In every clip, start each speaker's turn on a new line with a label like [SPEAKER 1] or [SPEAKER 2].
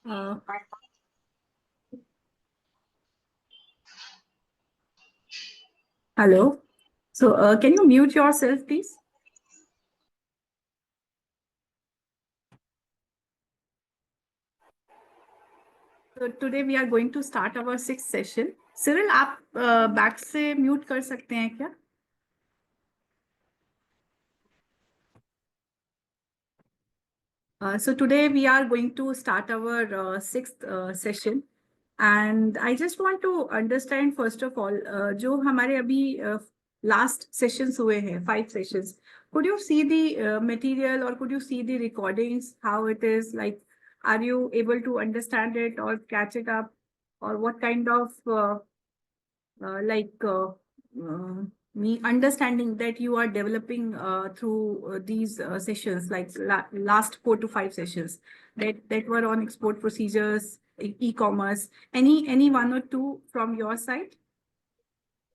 [SPEAKER 1] Uh, Hello. So, can you mute yourself, please? So today we are going to start our sixth session. Cyril, आप back से mute कर सकते हैं क्या? So today we are going to start our sixth session, and I just want to understand first of all, जो हमारे अभी last sessions हुए हैं, 5 sessions. Could you see the material or could you see the recordings? How it is like? Are you able to understand it or catch it up, or what kind of like me understanding that you are developing through these sessions, like last 4 to 5 sessions that were on export procedures, e-commerce. Any one or two from your side?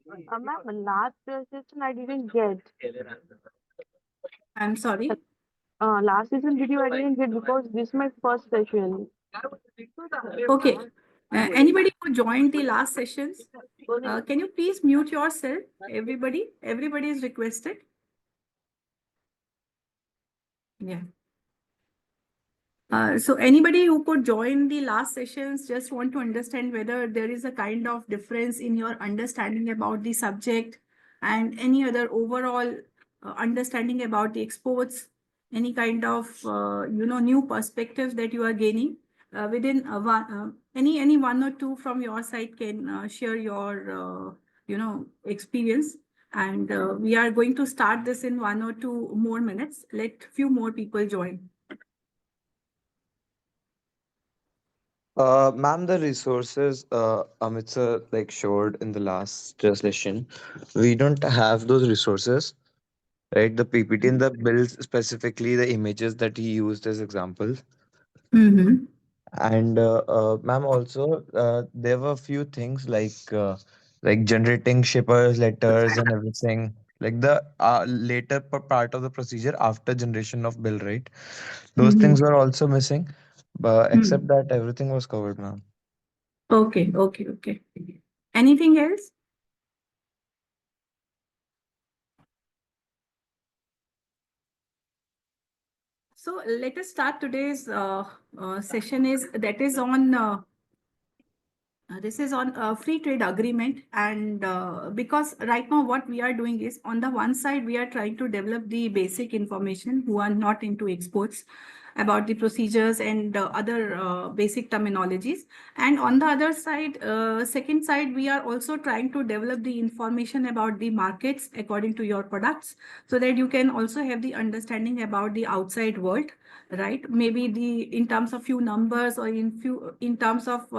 [SPEAKER 2] Ma'am, last session I didn't get.
[SPEAKER 1] I'm sorry.
[SPEAKER 2] Last session video I didn't get because this is my first session.
[SPEAKER 1] Okay. Anybody who joined the last sessions, can you please mute yourself? Everybody is requested. Yeah. So anybody who could join the last sessions, just want to understand whether there is a kind of difference in your understanding about the subject and any other overall understanding about the exports, any kind of new perspectives that you are gaining within any one or two from your side can share your experience. And we are going to start this in 1 or 2 more minutes. Let few more people join.
[SPEAKER 3] Ma'am, the resources Amit sir like showed in the last session, we don't have those resources, right? The PPT in the bills, specifically the images that he used as examples.
[SPEAKER 1] Mm-hmm.
[SPEAKER 3] And ma'am, also there were a few things like generating shippers letters and everything, like the later part of the procedure after generation of bill, right? Those things
[SPEAKER 1] Mm-hmm.
[SPEAKER 3] were also missing, but except
[SPEAKER 1] Mm.
[SPEAKER 3] that everything was covered, ma'am.
[SPEAKER 1] Okay. Anything else? So let us start today's session is on this is on a free trade agreement, and because right now what we are doing is, on the one side we are trying to develop the basic information who are not into exports about the procedures and other basic terminologies, and on the other side, second side, we are also trying to develop the information about the markets according to your products, so that you can also have the understanding about the outside world, right? Maybe the in terms of few numbers, or in terms of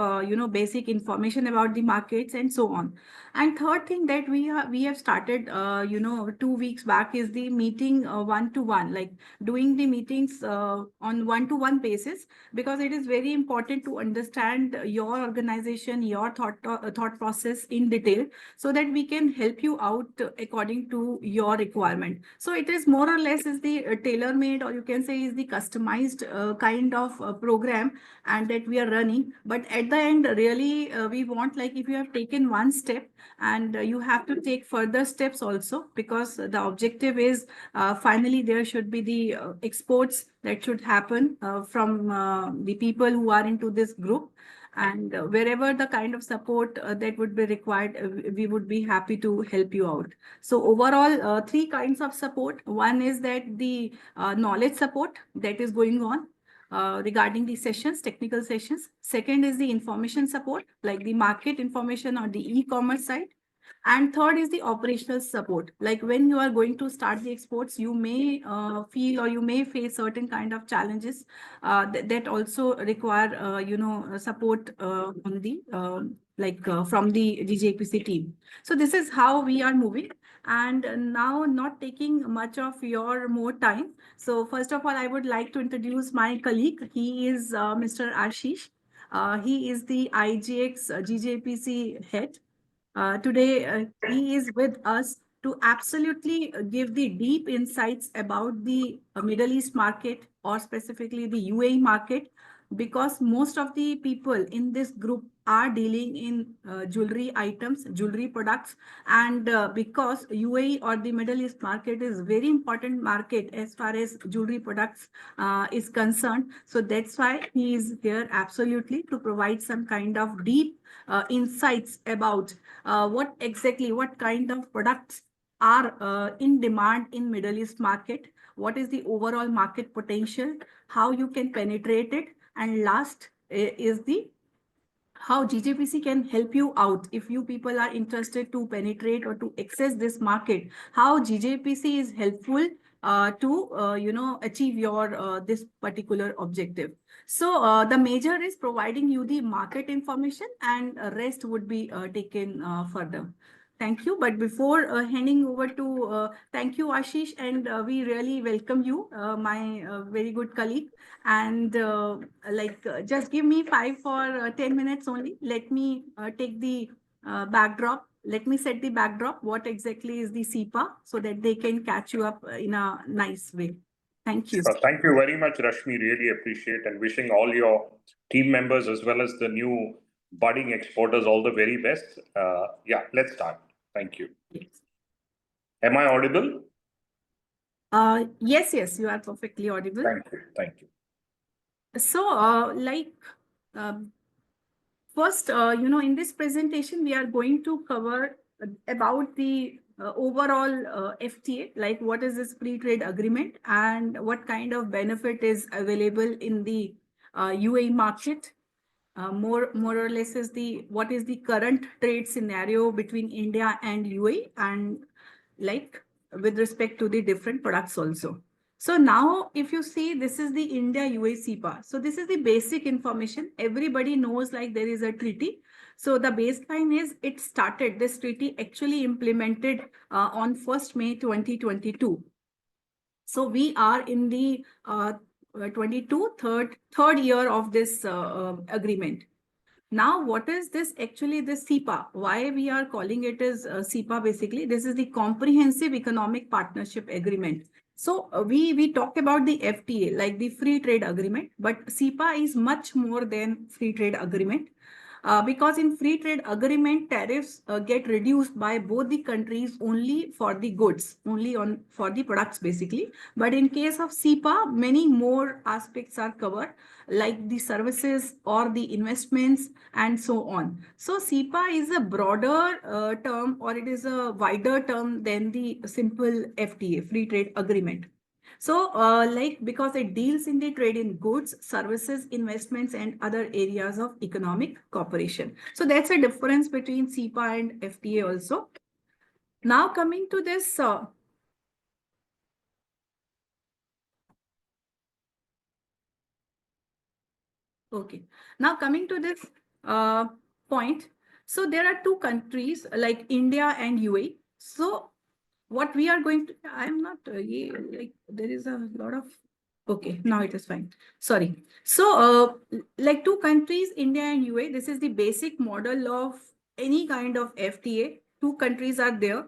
[SPEAKER 1] basic information about the markets and so on. And third thing that we have started 2 weeks back is the meeting one to one, like doing the meetings on one-to-one basis, because it is very important to understand your organization, your thought process in detail, so that we can help you out according to your requirement. So it is more or less is the tailor-made, or you can say is the customized kind of program, and that we are running. But at the end, really, we want, like, if you have taken one step, and you have to take further steps also, because the objective is finally there should be the exports that should happen from the people who are into this group. And wherever the kind of support that would be required, we would be happy to help you out. So overall, three kinds of support. One is that the knowledge support that is going on regarding the sessions, technical sessions. Second is the information support, like the market information or the e-commerce side. And third is the operational support. Like when you are going to start the exports, you may feel, or you may face certain kind of challenges that also require, support on the from the DJPC team. So this is how we are moving. And now, not taking much of your more time. So first of all, I would like to introduce my colleague. He is Mr. Ashish. He is the IJEX GJPC head. Today, he is with us to absolutely give the deep insights about the Middle East market, or specifically the UAE market, because most of the people in this group are dealing in jewelry items, jewelry products, and because UAE or the Middle East market is very important market as far as jewelry products is concerned. So that's why he is here absolutely to provide some kind of deep insights about what kind of products are in demand in Middle East market, what is the overall market potential, how you can penetrate it, and last is the how GJPC can help you out if you people are interested to penetrate or to access this market, how GJPC is helpful to achieve your this particular objective. So the major is providing you the market information, and rest would be taken further. Thank you. But before handing over to, thank you, Ashish, and we really welcome you, my very good colleague. And just give me 10 minutes only. Let me take the backdrop. Let me set the backdrop. What exactly is the SEPA so that they can catch you up in a nice way. Thank you.
[SPEAKER 4] Thank you very much, Rashmi. Really appreciate, and wishing all your team members as well as the new budding exporters all the very best. Yeah, let's start. Thank you.
[SPEAKER 1] Yes.
[SPEAKER 4] Am I audible?
[SPEAKER 1] Yes, you are perfectly audible.
[SPEAKER 4] Thank you.
[SPEAKER 1] So, first, in this presentation, we are going to cover about the overall FTA, like what is this free trade agreement and what kind of benefit is available in the UAE market. More or less is what is the current trade scenario between India and UAE, and like with respect to the different products also. So now if you see, this is the India UAE SEPA. So this is the basic information. Everybody knows like there is a treaty. So the baseline is it started, this treaty actually implemented on 1st May 2022. So we are in the third year of this agreement. Now, what is this actually, this SEPA? Why we are calling it as SEPA basically? This is the Comprehensive Economic Partnership Agreement. So we talk about the FTA, like the free trade agreement, but SEPA is much more than free trade agreement. Because in free trade agreement, tariffs get reduced by both the countries only for the goods, for the products basically. But in case of SEPA, many more aspects are covered, like the services or the investments and so on. So SEPA is a broader term, or it is a wider term than the simple FTA, free trade agreement. So because it deals in the trade in goods, services, investments, and other areas of economic cooperation. So that's a difference between SEPA and FTA also. Now coming to this. Okay. Now coming to this point. So there are two countries like India and UAE. So what we are going to, I'm not, like there is a lot of, okay, now it is fine. Sorry. So like two countries, India and UAE, this is the basic model of any kind of FTA. Two countries are there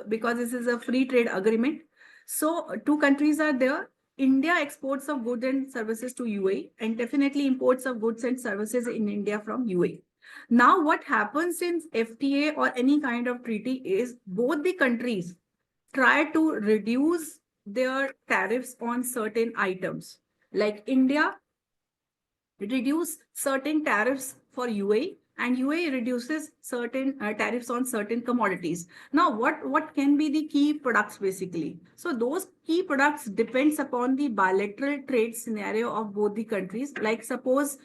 [SPEAKER 1] because this is a free trade agreement. So two countries are there. India exports of goods and services to UAE, and definitely imports of goods and services in India from UAE. Now, what happens in FTA or any kind of treaty is both the countries try to reduce their tariffs on certain items. Like India reduce certain tariffs for UAE, and UAE reduces certain tariffs on certain commodities. Now, what can be the key products basically? So those key products depends upon the bilateral trade scenario of both the countries. Like suppose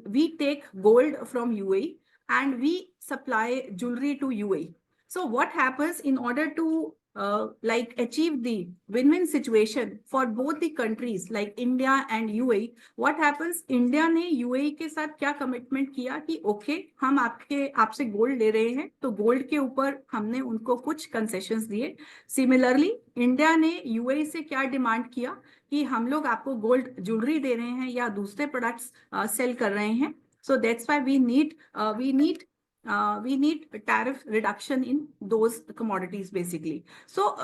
[SPEAKER 1] we take gold from UAE and we supply jewelry to UAE. So what happens in order to achieve the win-win situation for both the countries like India and UAE, what happens, India ने UAE के साथ क्या commitment किया कि okay हम आपसे gold ले रहे हैं, तो गोल्ड के ऊपर हमने उनको कुछ कंसेशंस दिए. सिमिलरली इंडिया ने UAE से क्या डिमांड किया कि हम लोग आपको गोल्ड ज्वेलरी दे रहे हैं या दूसरे प्रोडक्ट्स सेल कर रहे हैं. So that's why we need we need tariff reduction in those commodities basically. So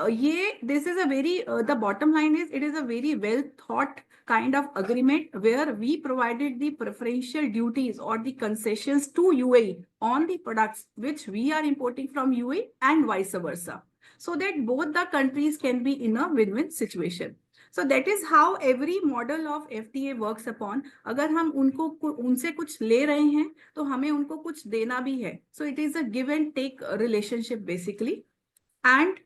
[SPEAKER 1] this is a very, the bottom line is it is a very well thought kind of agreement where we provided the preferential duties or the concessions to UAE on the products which we are importing from UAE and vice versa, so that both the countries can be in a win-win situation. So that is how every model of FTA works upon. अगर हम उनसे कुछ ले रहे हैं तो हमें उनको कुछ देना भी है. So it is a give and take relationship basically. And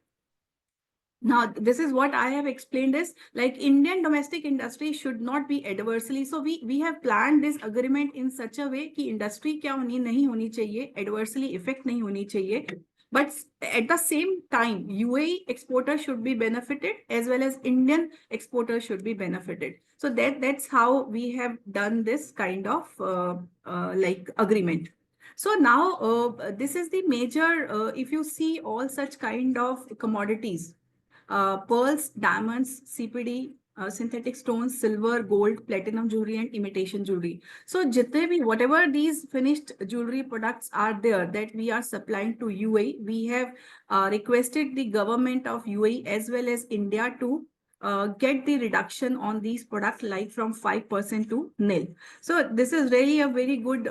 [SPEAKER 1] now this is what I have explained is like Indian domestic industry should not be adversely. So we have planned this agreement in such a way कि industry क्या होनी नहीं होनी चाहिए, adversely effect नहीं होनी चाहिए. But at the same time, UAE exporter should be benefited as well as Indian exporter should be benefited. So that's how we have done this kind of like agreement. So now this is the major, if you see all such kind of commodities, pearls, diamonds, CPD, synthetic stones, silver, gold, platinum jewelry, and imitation jewelry. So, whatever these finished jewelry products are there that we are supplying to UAE, we have requested the government of UAE as well as India to get the reduction on these products, like from 5% to nil. So this is really a very good,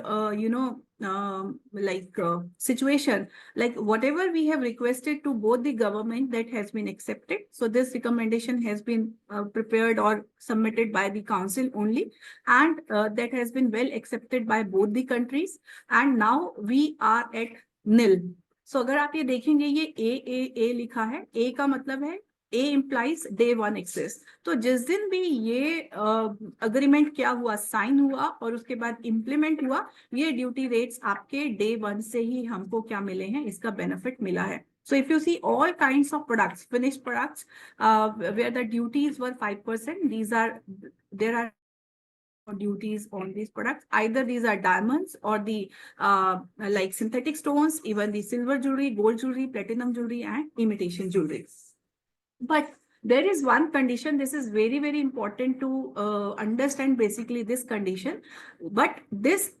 [SPEAKER 1] situation. Like whatever we have requested to both the government, that has been accepted. So this recommendation has been prepared or submitted by the council only, and that has been well accepted by both the countries. And now we are at nil. So अगर आप ये देखेंगे ये A लिखा है, A का मतलब है A implies day one access. तो जिस दिन भी ये अग्रीमेंट क्या हुआ, साइन हुआ और उसके बाद इम्प्लीमेंट हुआ, ये ड्यूटी रेट्स आपके डे वन से ही हमको क्या मिले हैं, इसका बेनिफिट मिला है. So if you see all kinds of products, finished products, where the duties were 5%, there are duties on these products. Either these are diamonds or the like synthetic stones, even the silver jewelry, gold jewelry, platinum jewelry, and imitation jewelry. But there is one condition. This is very, very important to understand basically this condition. But this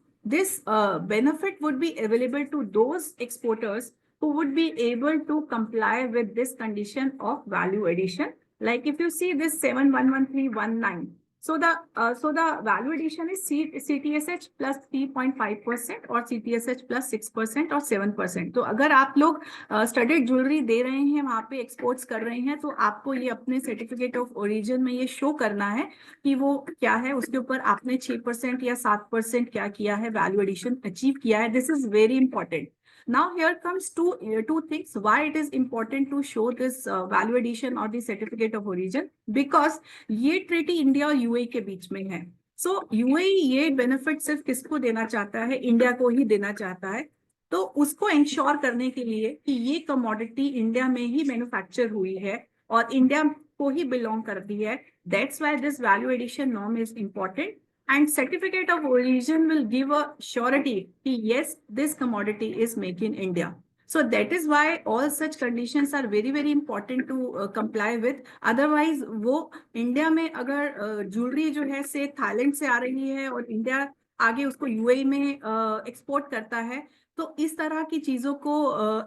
[SPEAKER 1] benefit would be available to those exporters who would be able to comply with this condition of value addition. Like if you see this 711319. So the value addition is CTSH plus 3.5% or CTSH plus 6% or 7%. तो अगर आप लोग studded jewellery दे रहे हैं, वहां पे exports कर रहे हैं, तो आपको ये अपने सर्टिफिकेट ऑफ ओरिजिन में ये शो करना है कि वो क्या है, उसके ऊपर आपने 6% या 7% क्या किया है, वैल्यू एडिशन अचीव किया है. This is very important. Now here comes two things why it is important to show this value addition or the certificate of origin, because ये ट्रीटी इंडिया और यूएई के बीच में है. सो यूएई ये benefit सिर्फ किसको देना चाहता है, इंडिया को ही देना चाहता है. तो उसको इंश्योर करने के लिए कि ये कमोडिटी इंडिया में ही मैन्युफैक्चर हुई है और इंडिया को ही बिलोंग करती है, that's why this value addition norm is important. And certificate of origin will give a surety that yes, this commodity is made in India. So that is why all such conditions are very, very important to comply with. Otherwise, वो India में अगर jewellery जो है से Thailand से आ रही है और इंडिया आगे उसको यूएई में एक्सपोर्ट करता है, तो इस तरह की चीजों को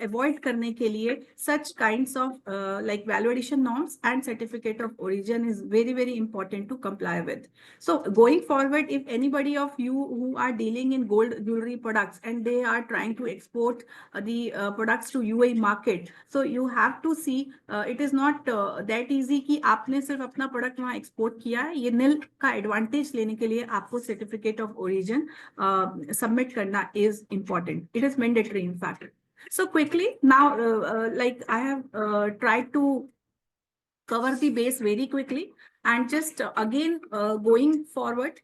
[SPEAKER 1] अवॉइड करने के लिए such kinds of like value addition norms and certificate of origin is very, very important to comply with. So going forward, if anybody of you who are dealing in gold jewelry products and they are trying to export the products to UAE market, so you have to see it is not that easy कि आपने सिर्फ अपना product वहाँ export किया है. ये निल का advantage लेने के लिए आपको सर्टिफिकेट ऑफ ओरिजिन सबमिट करना is important. It is mandatory, in fact. So quickly now, like I have tried to cover the base very quickly, and just again going forward,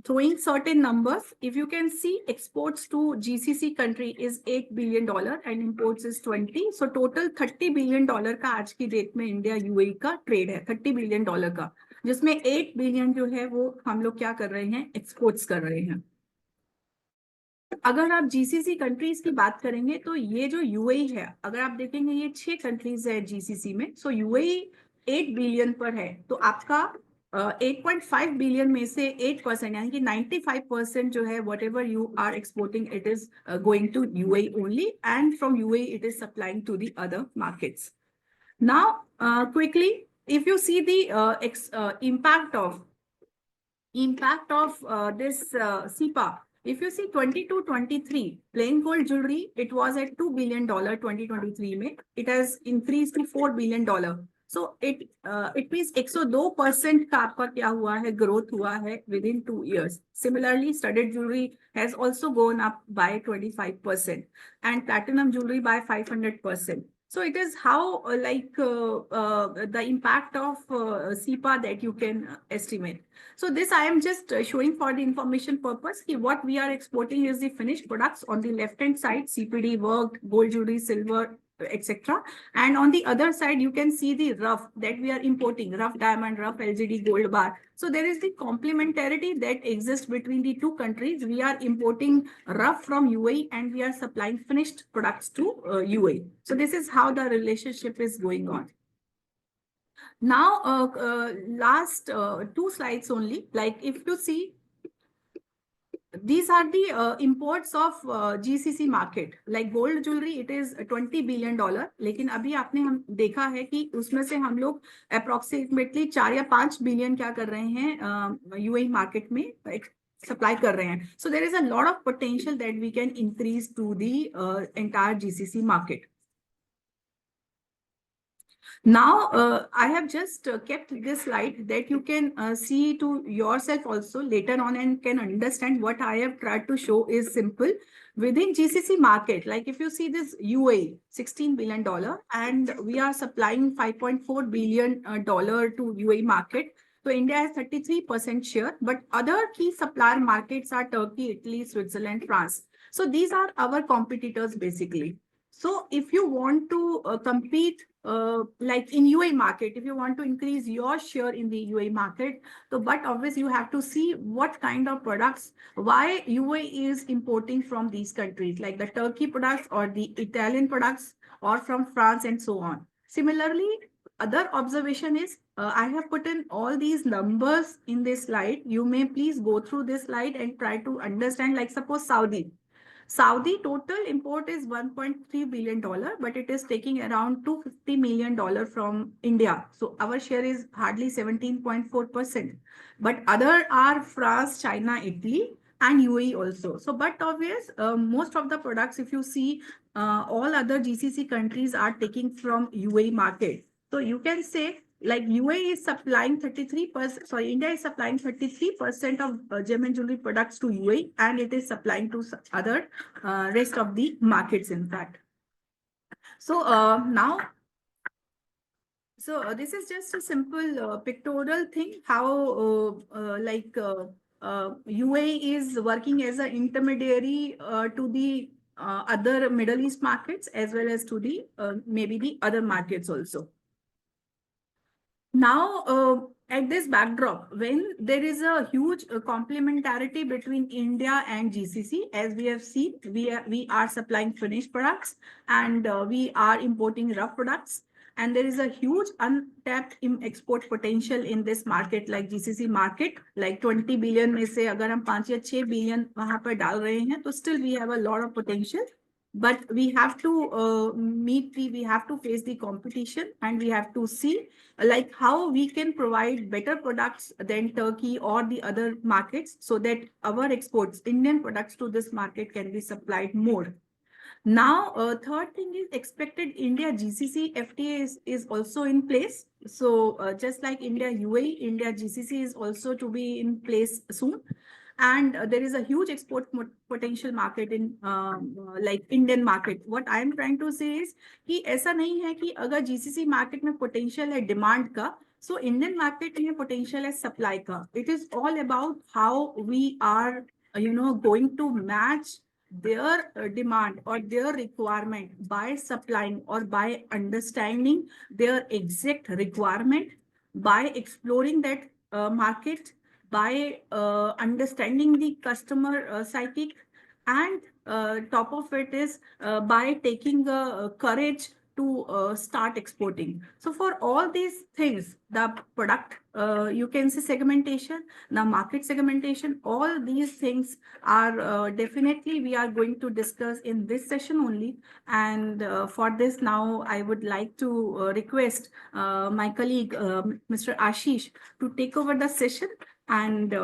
[SPEAKER 1] throwing certain numbers. If you can see, exports to GCC country is $8 billion and imports is 20. So total $30 billion का आज की date में India UAE का trade है, $30 billion का, जिसमें 8 billion जो है वो हम लोग क्या कर रहे हैं, एक्सपोर्ट्स कर रहे हैं. अगर आप जीसीसी कंट्रीज की बात करेंगे तो ये जो यूएई है, अगर आप देखेंगे ये 6 कंट्रीज है जीसीसी में. सो यूएई 8 बिलियन पर है, तो आपका 8.5 बिलियन में से 8% यानी कि 95% जो है whatever you are exporting, it is going to UAE only, and from UAE it is supplying to the other markets. Now, quickly, if you see the impact of this CEPA, if you see 22-23 plain gold jewelry, it was at $2 billion 2023 में, it has increased to $4 billion. So it means 102% का आपका क्या हुआ है, growth हुआ है within 2 years. Similarly, studded jewelry has also gone up by 25% and platinum jewelry by 500%. So it is how the impact of CEPA that you can estimate. So this I am just showing for the information purpose. What we are exporting is the finished products on the left hand side, CPD, work, gold jewelry, silver, etc. And on the other side, you can see the rough that we are importing, rough diamond, rough LGD, gold bar. So there is the complementarity that exists between the two countries. We are importing rough from UAE and we are supplying finished products to UAE. So this is how the relationship is going on. Now, last 2 slides only, like if you see, these are the imports of GCC market. Like gold jewelry, it is $20 billion. लेकिन अभी आपने हम देखा है कि उसमें से हम लोग approximately 4 या 5 बिलियन क्या कर रहे हैं UAE मार्केट में supply कर रहे हैं. So there is a lot of potential that we can increase to the entire GCC market. Now, I have just kept this slide that you can see to yourself also later on and can understand what I have tried to show is simple. Within GCC market, like if you see this UAE, $16 billion, and we are supplying $5.4 billion to UAE market. So India has 33% share, but other key supplier markets are Turkey, Italy, Switzerland, France. So these are our competitors basically. So if you want to compete like in UAE market, if you want to increase your share in the UAE market, so but obviously you have to see what kind of products, why UAE is importing from these countries, like the Turkey products or the Italian products or from France and so on. Similarly, other observation is I have put in all these numbers in this slide. You may please go through this slide and try to understand, like suppose Saudi total import is $1.3 billion, but it is taking around $250 million from India. So our share is hardly 17.4%. But other are France, China, Italy, and UAE also. So, but obvious, most of the products, if you see, all other GCC countries are taking from UAE market. So you can say like UAE is supplying 33%, sorry, India is supplying 33% of gem and jewelry products to UAE, and it is supplying to other rest of the markets, in fact. So this is just a simple pictorial thing, how UAE is working as an intermediary to the other Middle East markets as well as to the maybe the other markets also. Now, at this backdrop, when there is a huge complementarity between India and GCC, as we have seen, we are supplying finished products and we are importing rough products. And there is a huge untapped export potential in this market, like GCC market, like 20 billion में से अगर हम 5 या 6 billion वहाँ पर डाल रहे हैं, तो still we have a lot of potential. But we have to we have to face the competition, and we have to see like how we can provide better products than Turkey or the other markets, so that our exports, Indian products to this market, can be supplied more. Now, third thing is expected India GCC FTA is also in place. So just like India UAE, India GCC is also to be in place soon. And there is a huge export potential market in like Indian market. What I am trying to say is कि ऐसा नहीं है कि अगर GCC market में potential है demand का, so Indian market में potential है supply का. It is all about how we are, going to match their demand or their requirement by supplying or by understanding their exact requirement, by exploring that market, by understanding the customer psychic, and top of it is by taking courage to start exporting. So for all these things, the product, you can say segmentation, the market segmentation, all these things are definitely we are going to discuss in this session only. And for this now, I would like to request my colleague, Mr. Ashish, to take over the session. And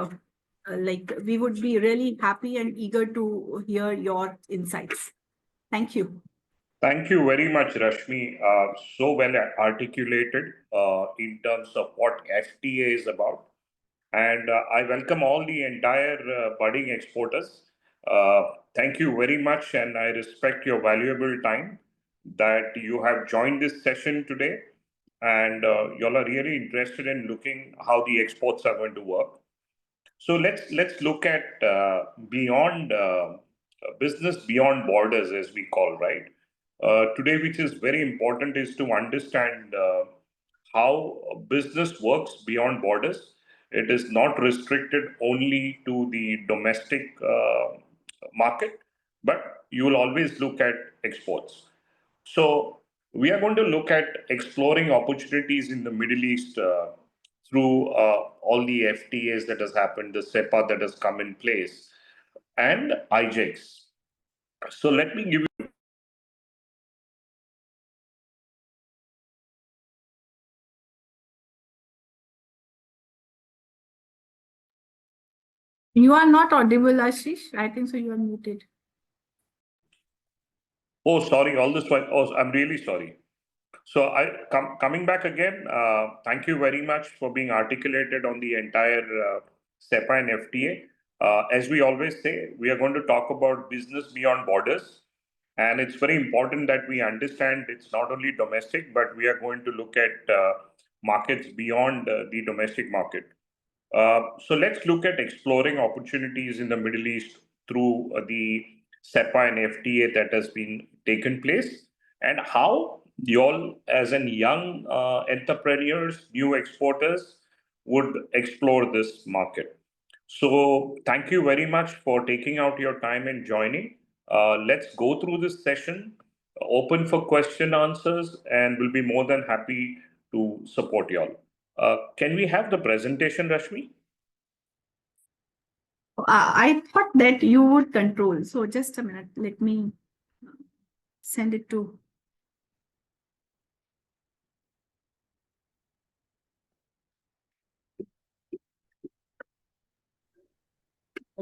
[SPEAKER 1] like we would be really happy and eager to hear your insights. Thank you.
[SPEAKER 4] Thank you very much, Rashmi. So well articulated in terms of what FTA is about. And I welcome all the entire budding exporters. Thank you very much, and I respect your valuable time that you have joined this session today. And you all are really interested in looking how the exports are going to work. So let's look at beyond business beyond borders, as we call, right? Today, which is very important, is to understand how business works beyond borders. It is not restricted only to the domestic market, but you will always look at exports. So we are going to look at exploring opportunities in the Middle East through all the FTAs that has happened, the SEPA that has come in place, and IJEX. So let me give you.
[SPEAKER 1] You are not audible, Ashish. I think so. You are muted.
[SPEAKER 4] Oh, sorry, all this while. Oh, I'm really sorry. So coming back again, thank you very much for being articulated on the entire SEPA and FTA. As we always say, we are going to talk about business beyond borders. And it's very important that we understand it's not only domestic, but we are going to look at markets beyond the domestic market. So let's look at exploring opportunities in the Middle East through the SEPA and FTA that has been taken place, and how y'all, as in young entrepreneurs, new exporters, would explore this market. So thank you very much for taking out your time and joining. Let's go through this session, open for question answers, and we'll be more than happy to support y'all. Can we have the presentation, Rashmi?
[SPEAKER 1] I thought that you would control. So just a minute. Let me send it to.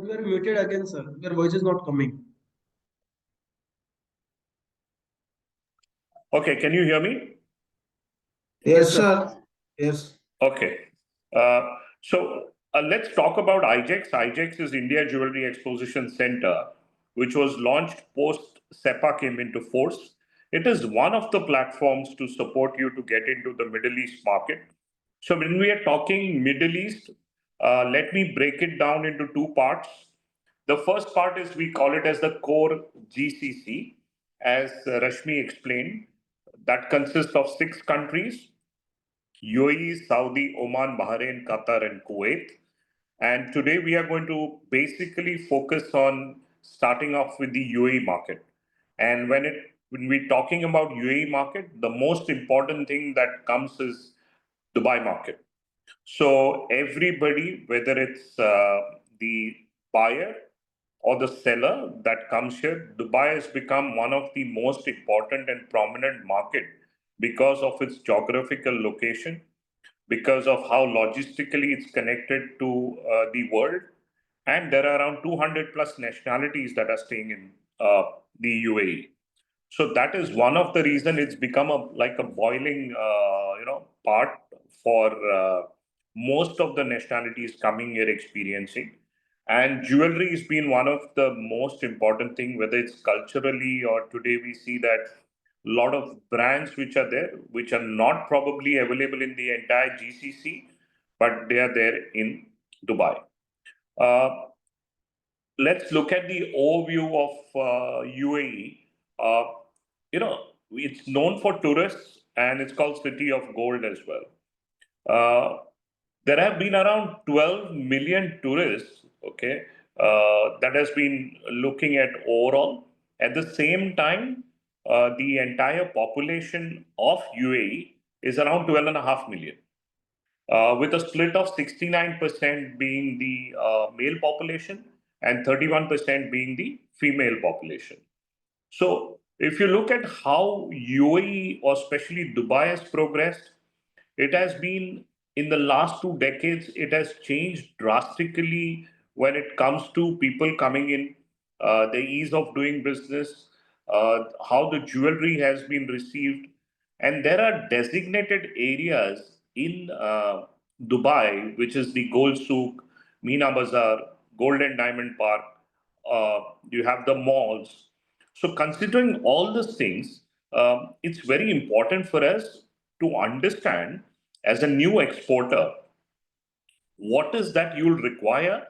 [SPEAKER 5] You are muted again, sir. Your voice is not coming.
[SPEAKER 4] Okay, can you hear me?
[SPEAKER 5] Yes, sir. Yes.
[SPEAKER 4] Okay. So let's talk about IJEX. IJEX is India Jewelry Exposition Center, which was launched post SEPA came into force. It is one of the platforms to support you to get into the Middle East market. So when we are talking Middle East, let me break it down into two parts. The first part is we call it as the core GCC, as Rashmi explained. That consists of 6 countries: UAE, Saudi, Oman, Bahrain, Qatar, and Kuwait. And today we are going to basically focus on starting off with the UAE market. And when we're talking about UAE market, the most important thing that comes is Dubai market. So everybody, whether it's the buyer or the seller that comes here, Dubai has become one of the most important and prominent market because of its geographical location, because of how logistically it's connected to the world. And there are around 200 plus nationalities that are staying in the UAE. So that is one of the reason it's become like a boiling, part for most of the nationalities coming here experiencing. And jewelry has been one of the most important thing, whether it's culturally or today we see that a lot of brands which are there, which are not probably available in the entire GCC, but they are there in Dubai. Uh, let's look at the overview of UAE. Uh, it's known for tourists and it's called City of Gold as well. There have been around 12 million tourists, that has been looking at overall. At the same time, the entire population of UAE is around 12.5 million, with a split of 69% being the male population and 31% being the female population. So if you look at how UAE or especially Dubai has progressed, it has been in the last 2 decades, it has changed drastically when it comes to people coming in, the ease of doing business, how the jewelry has been received. And there are designated areas in Dubai, which is the Gold Souk, Meena Bazaar, Gold and Diamond Park. You have the malls. So, considering all these things, it's very important for us to understand as a new exporter what is that you'll require,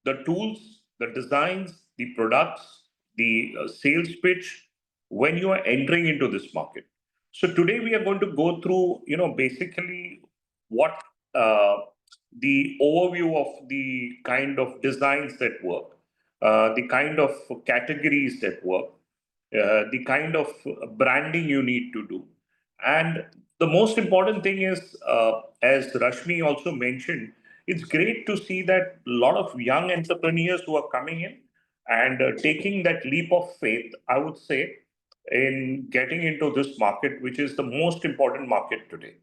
[SPEAKER 4] the tools, the designs, the products, the sales pitch when you are entering into this market. So today we are going to go through, basically what uh, the overview of the kind of designs that work, the kind of categories that work, the kind of branding you need to do. And the most important thing is, as Rashmi also mentioned, it's great to see that a lot of young entrepreneurs who are coming in and taking that leap of faith, I would say, in getting into this market, which is the most important market today.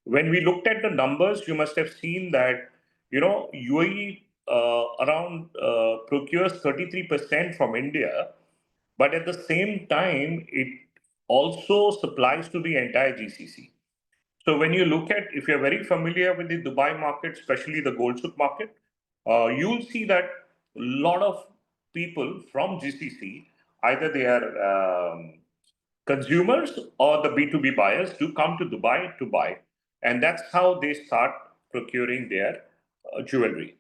[SPEAKER 4] When we looked at the numbers, you must have seen that, UAE around procures 33% from India, but at the same time, it also supplies to the entire GCC. So when you look at, if you're very familiar with the Dubai market, especially the gold souk market, you'll see that a lot of people from GCC, either they are consumers or the B2B buyers, do come to Dubai to buy. And that's how they start procuring their jewelry.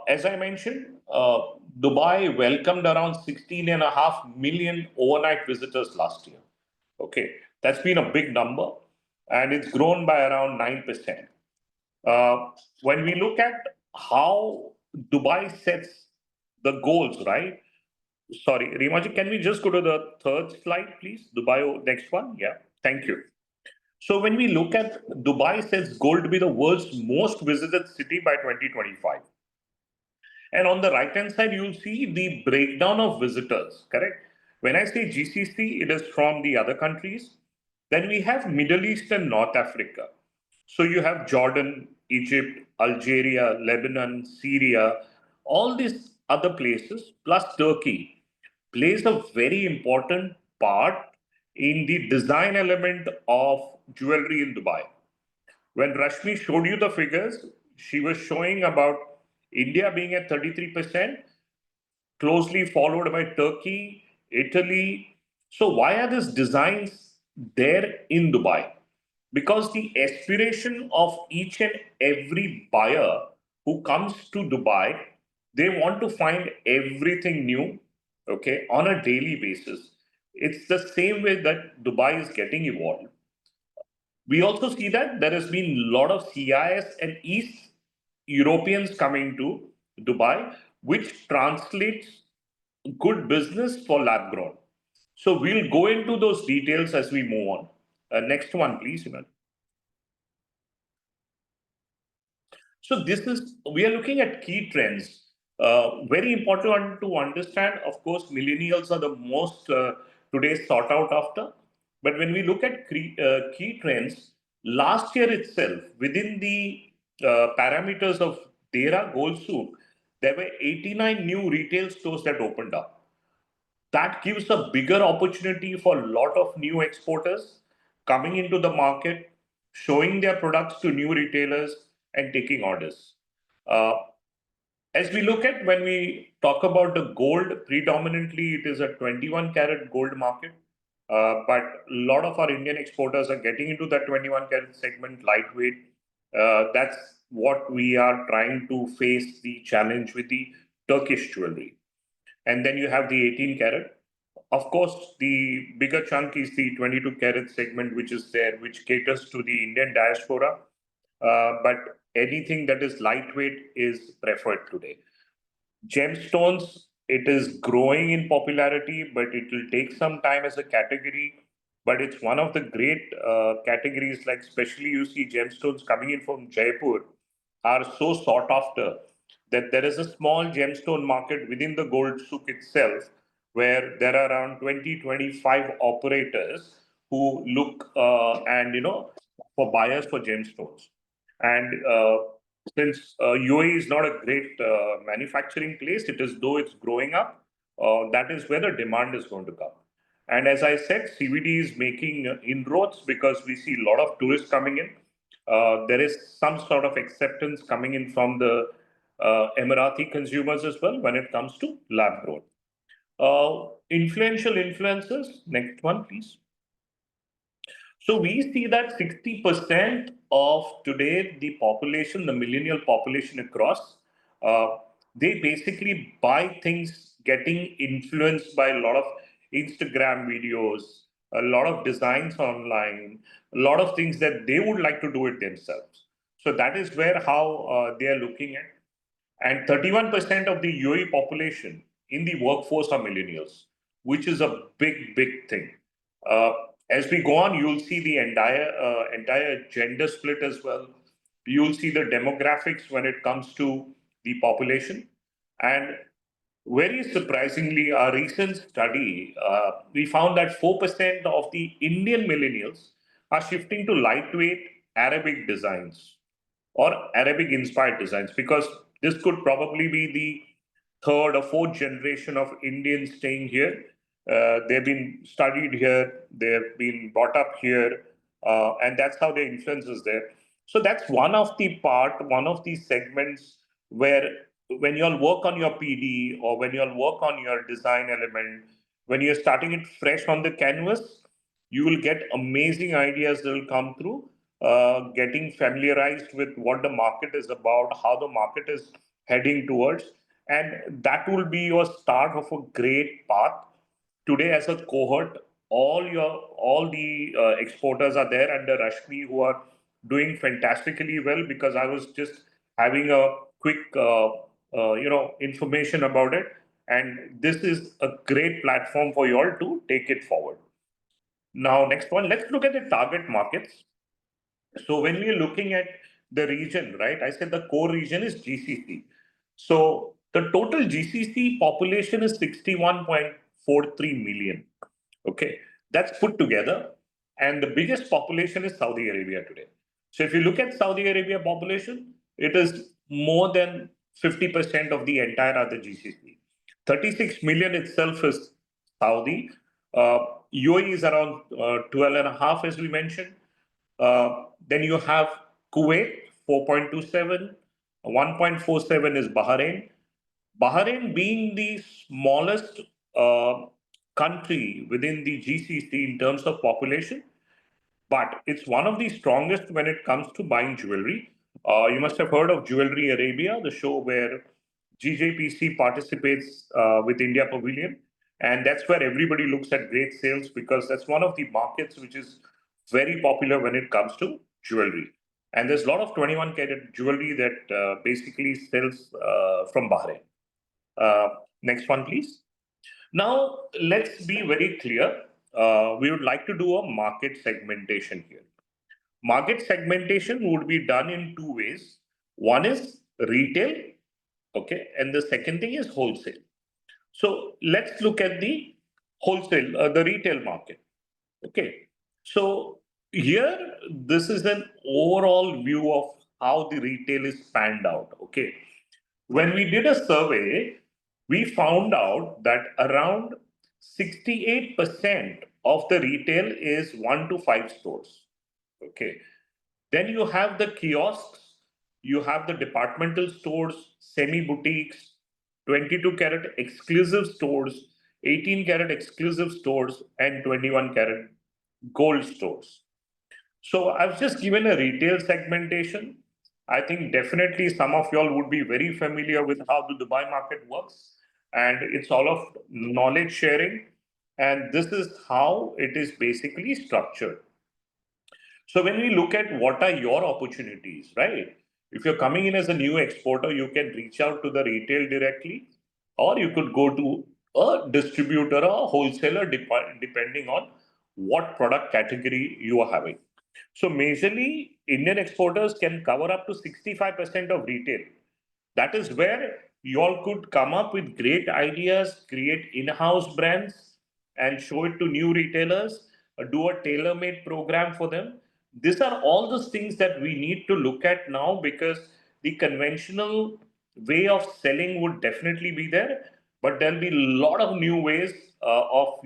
[SPEAKER 4] As I mentioned, Dubai welcomed around 16.5 million overnight visitors last year. Okay, that's been a big number, and it's grown by around 9%. When we look at how Dubai sets the goals, right? Sorry, Rimaji, can we just go to the third slide, please? Dubai, next one. Yeah, thank you. So when we look at Dubai sets goal to be the world's most visited city by 2025. And on the right hand side, you'll see the breakdown of visitors, correct? When I say GCC, it is from the other countries. Then we have Middle East and North Africa. So you have Jordan, Egypt, Algeria, Lebanon, Syria, all these other places, plus Turkey, plays a very important part in the design element of jewelry in Dubai. When Rashmi showed you the figures, she was showing about India being at 33%, closely followed by Turkey, Italy. So, why are these designs there in Dubai? Because the aspiration of each and every buyer who comes to Dubai, they want to find everything new, okay, on a daily basis. It's the same way that Dubai is getting evolved. We also see that there has been a lot of CIS and East Europeans coming to Dubai, which translates good business for lab grown. So we'll go into those details as we move on. Next one, please, Iman. So this is, we are looking at key trends. Very important to understand. Of course, millennials are the most today sought out after. But when we look at key trends, last year itself, within the parameters of Dera Gold Souk, there were 89 new retail stores that opened up. That gives a bigger opportunity for a lot of new exporters coming into the market, showing their products to new retailers and taking orders. Uh, as we look at, when we talk about the gold, predominantly it is a 21 karat gold market. But a lot of our Indian exporters are getting into that 21 karat segment, lightweight. That's what we are trying to face the challenge with the Turkish jewelry. And then you have the 18 karat. Of course, the bigger chunk is the 22 karat segment, which is there, which caters to the Indian diaspora. But anything that is lightweight is preferred today. Gemstones, It is growing in popularity, but it will take some time as a category. But it's one of the great categories, like especially you see gemstones coming in from Jaipur are so sought after that there is a small gemstone market within the gold souk itself where there are around 20-25 operators who look and for buyers for gemstones. And since UAE is not a great manufacturing place, it is though it's growing up, that is where the demand is going to come. And as I said, CVD is making inroads because we see a lot of tourists coming in. There is some sort of acceptance coming in from the Emirati consumers as well when it comes to lab grown. Influential influencers, next one, please. So we see that 60% of today the population, the millennial population across, they basically buy things getting influenced by a lot of Instagram videos, a lot of designs online, a lot of things that they would like to do it themselves. So that is where how they are looking at. And 31% of the UAE population in the workforce are millennials, which is a big, big thing. Uh, as we go on, you'll see the entire gender split as well. You'll see the demographics when it comes to the population. And very surprisingly, our recent study, we found that 4% of the Indian millennials are shifting to lightweight Arabic designs or Arabic inspired designs, because this could probably be the third or fourth generation of Indians staying here. They've been studied here, they've been brought up here, and that's how their influence is there. So that's one of the segments where when you all work on your PD or when you all work on your design element, when you're starting it fresh on the canvas, you will get amazing ideas that will come through, getting familiarized with what the market is about, how the market is heading towards, and that will be your start of a great path. Today, as a cohort, all the exporters are there under Rashmi who are doing fantastically well, because I was just having a quick information about it, and this is a great platform for you all to take it forward. Now, next one, let's look at the target markets. So when we're looking at the region, right, I said the core region is GCC. So the total GCC population is 61.43 million. Okay, that's put together. And the biggest population is Saudi Arabia today. So if you look at Saudi Arabia population, it is more than 50% of the entire other GCC. 36 million itself is Saudi. Uh, UAE is around 12 and a half, as we mentioned. Then you have Kuwait, 4.27, 1.47 is Bahrain. Bahrain being the smallest uh, country within the GCC in terms of population, but it's one of the strongest when it comes to buying jewelry. You must have heard of Jewelry Arabia, the show where GJPC participates with India Pavilion. And that's where everybody looks at great sales, because that's one of the markets which is very popular when it comes to jewelry. And there's a lot of 21 karat jewelry that basically sells from Bahrain. Next one, please. Now, let's be very clear. We would like to do a market segmentation here. Market segmentation would be done in two ways. One is retail, okay, and the second thing is wholesale. So let's look at the wholesale, the retail market. Okay, so here this is an overall view of how the retail is panned out. Okay, when we did a survey, we found out that around 68% of the retail is 1 to 5 stores. Okay. Then you have the kiosks, you have the departmental stores, semi boutiques, 22 carat exclusive stores, 18 carat exclusive stores, and 21 carat gold stores. So I've just given a retail segmentation. I think definitely some of y'all would be very familiar with how the Dubai market works, and it's all of knowledge sharing. And this is how it is basically structured. So when we look at what are your opportunities, right? If you're coming in as a new exporter, you can reach out to the retail directly. or you could go to a distributor or a wholesaler, depending on what product category you are having. So majorly, Indian exporters can cover up to 65% of retail. That is where you all could come up with great ideas, create in-house brands, and show it to new retailers, do a tailor-made program for them. These are all the things that we need to look at now, because the conventional way of selling would definitely be there, but there'll be a lot of new ways of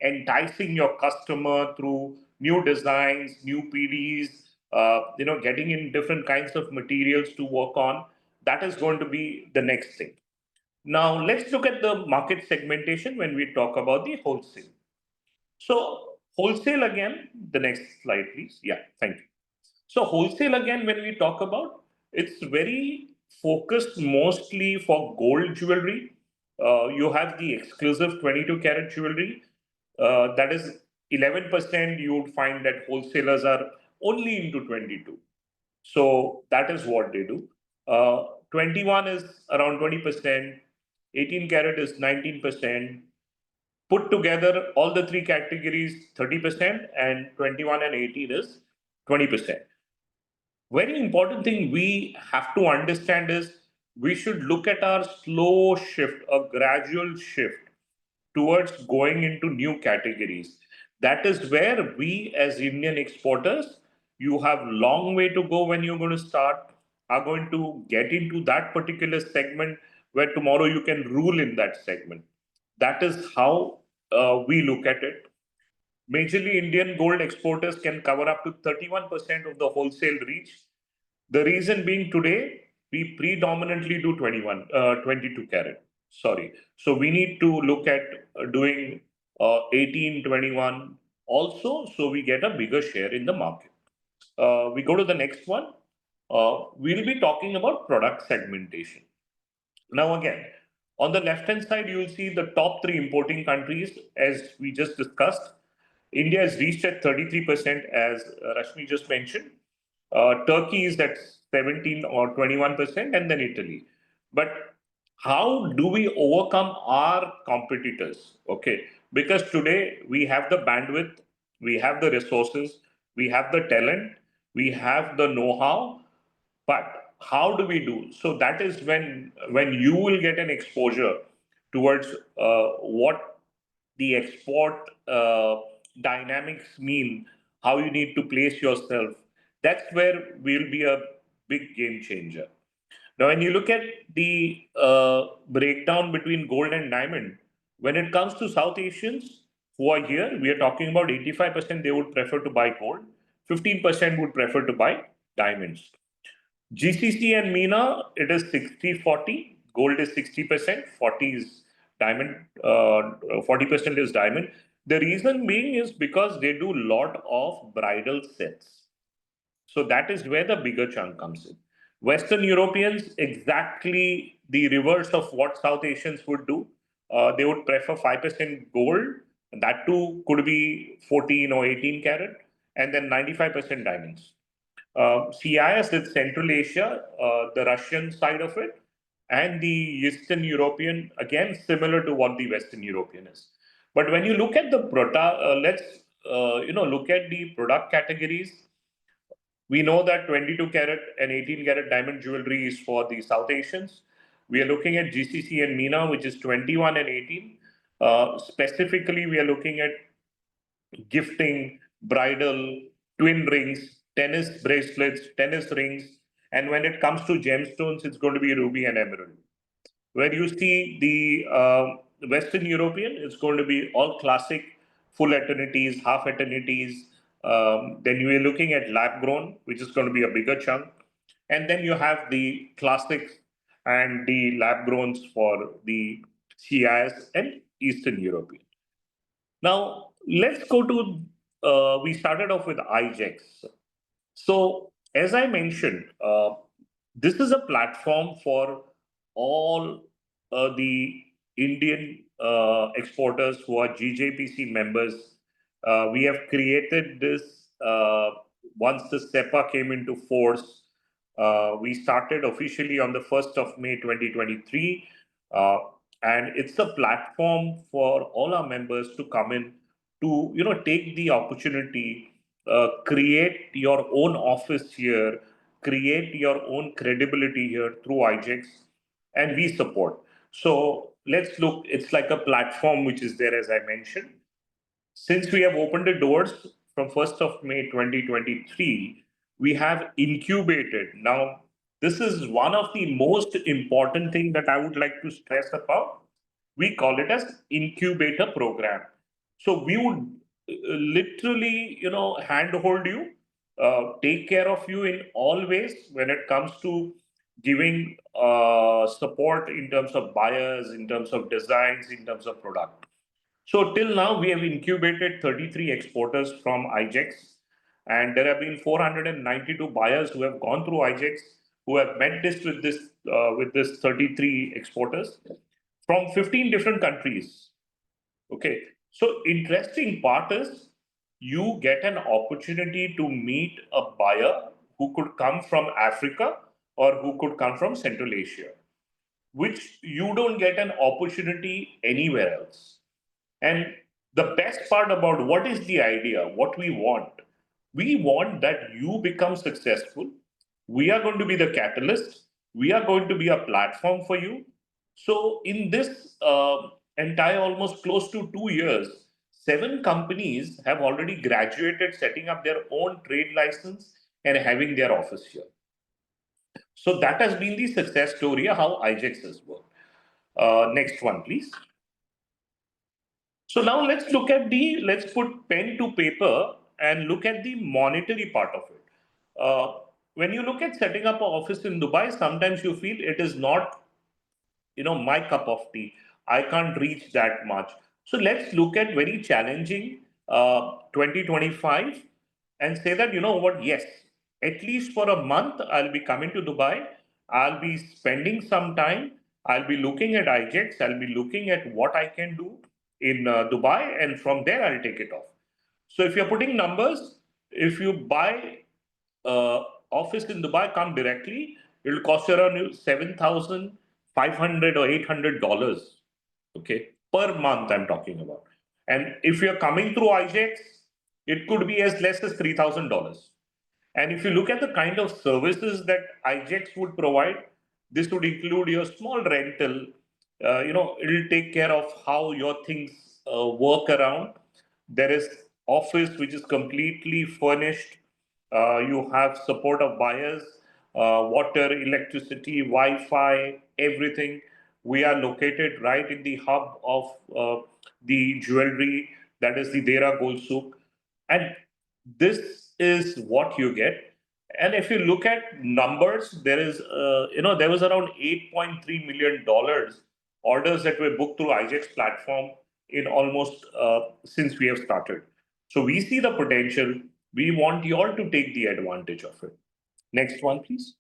[SPEAKER 4] enticing your customer through new designs, new PDs, getting in different kinds of materials to work on. That is going to be the next thing. Now, let's look at the market segmentation when we talk about the wholesale. So, wholesale again, the next slide, please. Yeah, thank you. So, wholesale again, when we talk about, it's very focused mostly for gold jewelry. You have the exclusive 22 karat jewelry. That is 11%. You would find that wholesalers are only into 22. So that is what they do. 21 is around 20%, 18 carat is 19%. Put together all the three categories, 30%, and 21 and 18 is 20%. Very important thing we have to understand is we should look at our slow shift, a gradual shift towards going into new categories. That is where we as Indian exporters, you have long way to go when you're going to start, are going to get into that particular segment where tomorrow you can rule in that segment. That is how we look at it. Majorly, Indian gold exporters can cover up to 31% of the wholesale reach. The reason being today, we predominantly do 22 carat. Sorry. So we need to look at doing 18, 21 also, so we get a bigger share in the market. We go to the next one. We'll be talking about product segmentation. Now, again, on the left hand side, you'll see the top three importing countries, as we just discussed. India has reached at 33%, as Rashmi just mentioned. Turkey is at 17 or 21%, and then Italy. But how do we overcome our competitors? Okay, because today we have the bandwidth, we have the resources, we have the talent, we have the know-how, but how do we do? So that is when you will get an exposure towards what the export dynamics mean, how you need to place yourself. That's where we'll be a big game changer. Now, when you look at the breakdown between gold and diamond, when it comes to South Asians who are here, we are talking about 85% they would prefer to buy gold, 15% would prefer to buy diamonds. GCC and MENA, it is 60-40. Gold is 60%, 40 is diamond, 40% is diamond. The reason being is because they do a lot of bridal sets. So that is where the bigger chunk comes in. Western Europeans, exactly the reverse of what South Asians would do. They would prefer 5% gold. That too could be 14 or 18 carat, and then 95% diamonds. CIS is Central Asia, the Russian side of it, and the Eastern European, again, similar to what the Western European is. But when you look at the product, let's look at the product categories. We know that 22 karat and 18 karat diamond jewelry is for the South Asians. We are looking at GCC and MENA, which is 21 and 18. Specifically, we are looking at gifting, bridal, twin rings, tennis bracelets, tennis rings. And when it comes to gemstones, it's going to be ruby and emerald. Where you see the Western European, it's going to be all classic, full eternities, half eternities. Then you are looking at lab grown, which is going to be a bigger chunk. And then you have the classics and the lab growns for the CIS and Eastern European. Now, let's go to, we started off with IJEX. So, as I mentioned, this is a platform for all the Indian exporters who are GJPC members. We have created this once the SEPA came into force. We started officially on the 1st of May 2023. and it's a platform for all our members to come in to take the opportunity, create your own office here, create your own credibility here through IJEX, and we support. So let's look, it's like a platform which is there, as I mentioned. Since we have opened the doors from 1st of May 2023, we have incubated. Now, this is one of the most important thing that I would like to stress about. We call it as incubator program. So we would literally, handhold you, take care of you in all ways when it comes to giving support in terms of buyers, in terms of designs, in terms of product. So till now, we have incubated 33 exporters from IJEX, and there have been 492 buyers who have gone through IJEX, who have met with this 33 exporters from 15 different countries. Okay, so interesting part is you get an opportunity to meet a buyer who could come from Africa or who could come from Central Asia, which you don't get an opportunity anywhere else. And the best part about what is the idea, what we want that you become successful. We are going to be the catalyst. We are going to be a platform for you. So, in this entire almost close to 2 years, 7 companies have already graduated, setting up their own trade license and having their office here. So, that has been the success story of how IJEX has worked. Next one, please. So now let's put pen to paper and look at the monetary part of it. When you look at setting up an office in Dubai, sometimes you feel it is not, my cup of tea. I can't reach that much. So let's look at very challenging 2025 and say that, what, yes, at least for a month, I'll be coming to Dubai. I'll be spending some time. I'll be looking at IJEX. I'll be looking at what I can do in Dubai. And from there, I'll take it off. So if you're putting numbers, if you buy office in Dubai, come directly, it'll cost you around 7,500 or $800, okay, per month. I'm talking about. And if you're coming through IJEX, it could be as less as $3,000. And if you look at the kind of services that IJEX would provide, this would include your small rental. It'll take care of how your things work around. There is office which is completely furnished. You have support of buyers, water, electricity, Wi-Fi, everything. We are located right in the hub of the jewelry, that is the Dera Gold Souk. And this is what you get. And if you look at numbers, there was around $8.3 million orders that were booked through IJEX platform in almost since we have started. So we see the potential. We want you all to take the advantage of it. Next one, please.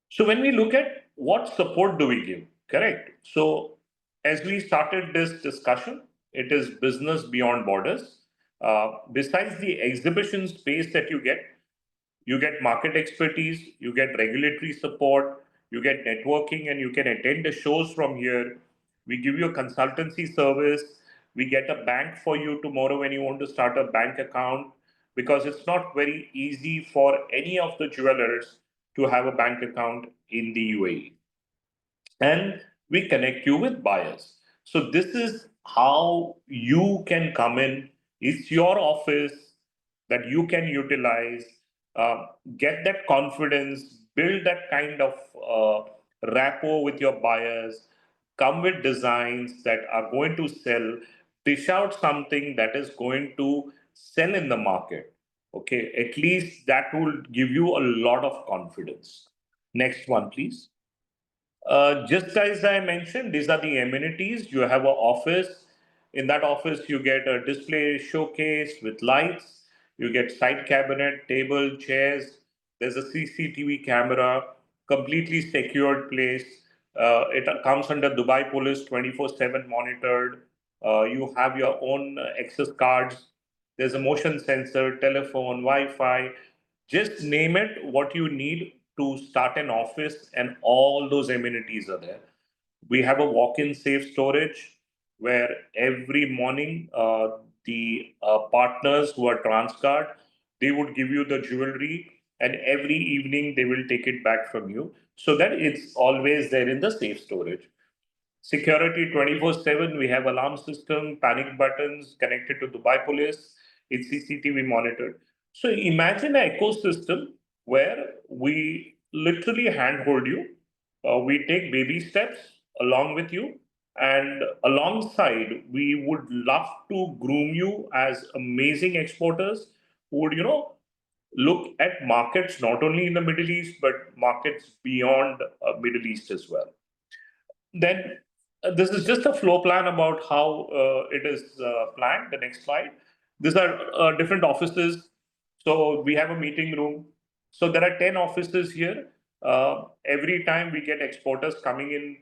[SPEAKER 4] So when we look at what support do we give, correct? So as we started this discussion, it is business beyond borders. Besides the exhibition space that you get market expertise, you get regulatory support, you get networking, and you can attend the shows from here. We give you a consultancy service. We get a bank for you tomorrow when you want to start a bank account, because it's not very easy for any of the jewelers to have a bank account in the UAE. And we connect you with buyers. So this is how you can come in. It's your office that you can utilize, get that confidence, build that kind of rapport with your buyers, come with designs that are going to sell, dish out something that is going to sell in the market. Okay, at least that will give you a lot of confidence. Next one, please. Just as I mentioned, these are the amenities. You have an office. In that office, you get a display showcase with lights. You get side cabinet, table, chairs. There's a CCTV camera, completely secured place. It comes under Dubai Police 24/7 monitored. You have your own access cards. There's a motion sensor, telephone, Wi-Fi. Just name it what you need to start an office, and all those amenities are there. We have a walk-in safe storage where every morning the partners who are transcard, they would give you the jewelry, and every evening they will take it back from you so that it's always there in the safe storage. Security 24/7. We have alarm system, panic buttons connected to Dubai Police. It's CCTV monitored. So imagine an ecosystem where we literally handhold you. We take baby steps along with you, and alongside, we would love to groom you as amazing exporters who would, look at markets not only in the Middle East but markets beyond Middle East as well. Then this is just a flow plan about how it is planned. The next slide. These are different offices. So we have a meeting room. So there are 10 offices here. Every time we get exporters coming in,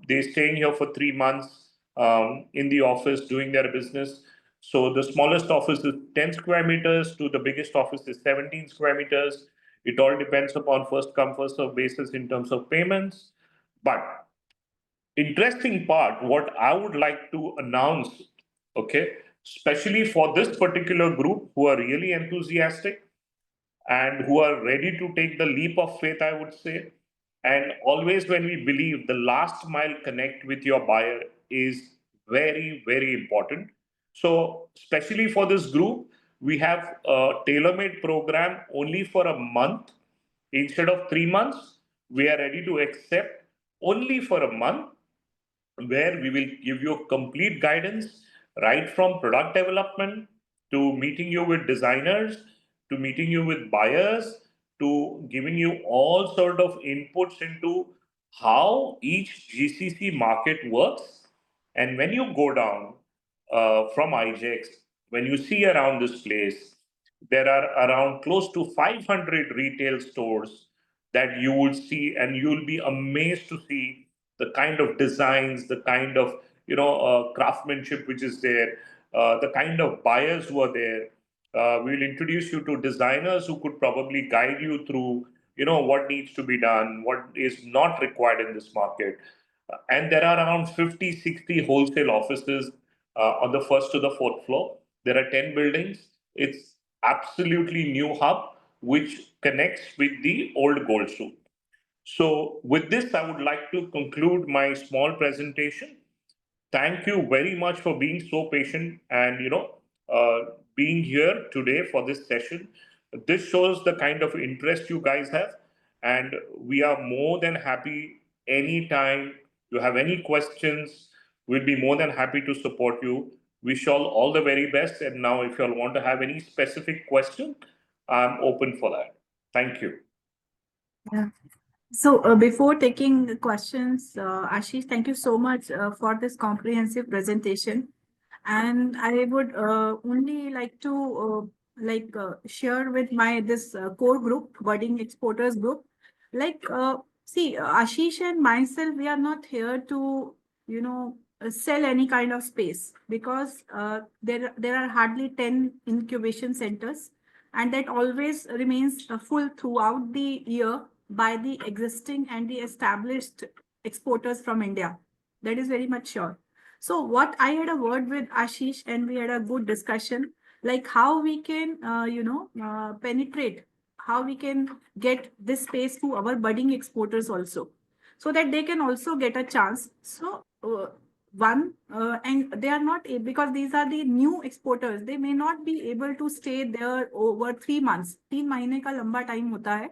[SPEAKER 4] they're staying here for 3 months in the office doing their business. So the smallest office is 10 square meters to the biggest office is 17 square meters. It all depends upon first come, first serve basis in terms of payments. But interesting part, what I would like to announce, okay, especially for this particular group who are really enthusiastic and who are ready to take the leap of faith, I would say. And always, when we believe the last mile connect with your buyer is very, very important. So, especially for this group, we have a tailor made program only for a month. Instead of 3 months, we are ready to accept only for a month, where we will give you complete guidance right from product development to meeting you with designers to meeting you with buyers to giving you all sort of inputs into how each GCC market works. And when you go down from IJEX, when you see around this place, there are around close to 500 retail stores that you will see, and you'll be amazed to see the kind of designs, the kind of craftsmanship which is there, the kind of buyers who are there. We'll introduce you to designers who could probably guide you through, what needs to be done, what is not required in this market. And there are around 50, 60 wholesale offices on the first to the fourth floor. There are 10 buildings. It's absolutely new hub which connects with the old gold soup. So with this, I would like to conclude my small presentation. Thank you very much for being so patient and being here today for this session. This shows the kind of interest you guys have, and we are more than happy anytime you have any questions. We'll be more than happy to support you. Wish you all the very best. And now, if you all want to have any specific question, I'm open for that. Thank you.
[SPEAKER 1] Yeah. So before taking the questions, Ashish, thank you so much for this comprehensive presentation. And I would only like to share with my this core group, budding exporters group. See, Ashish and myself, we are not here to sell any kind of space, because there are hardly 10 incubation centers, and that always remains full throughout the year by the existing and the established exporters from India. That is very much sure. So what I had a word with Ashish, and we had a good discussion, like how we can, penetrate, how we can get this space to our budding exporters also, so that they can also get a chance. So and they are not, because these are the new exporters, they may not be able to stay there over 3 months. 3 महीने का लंबा time होता है,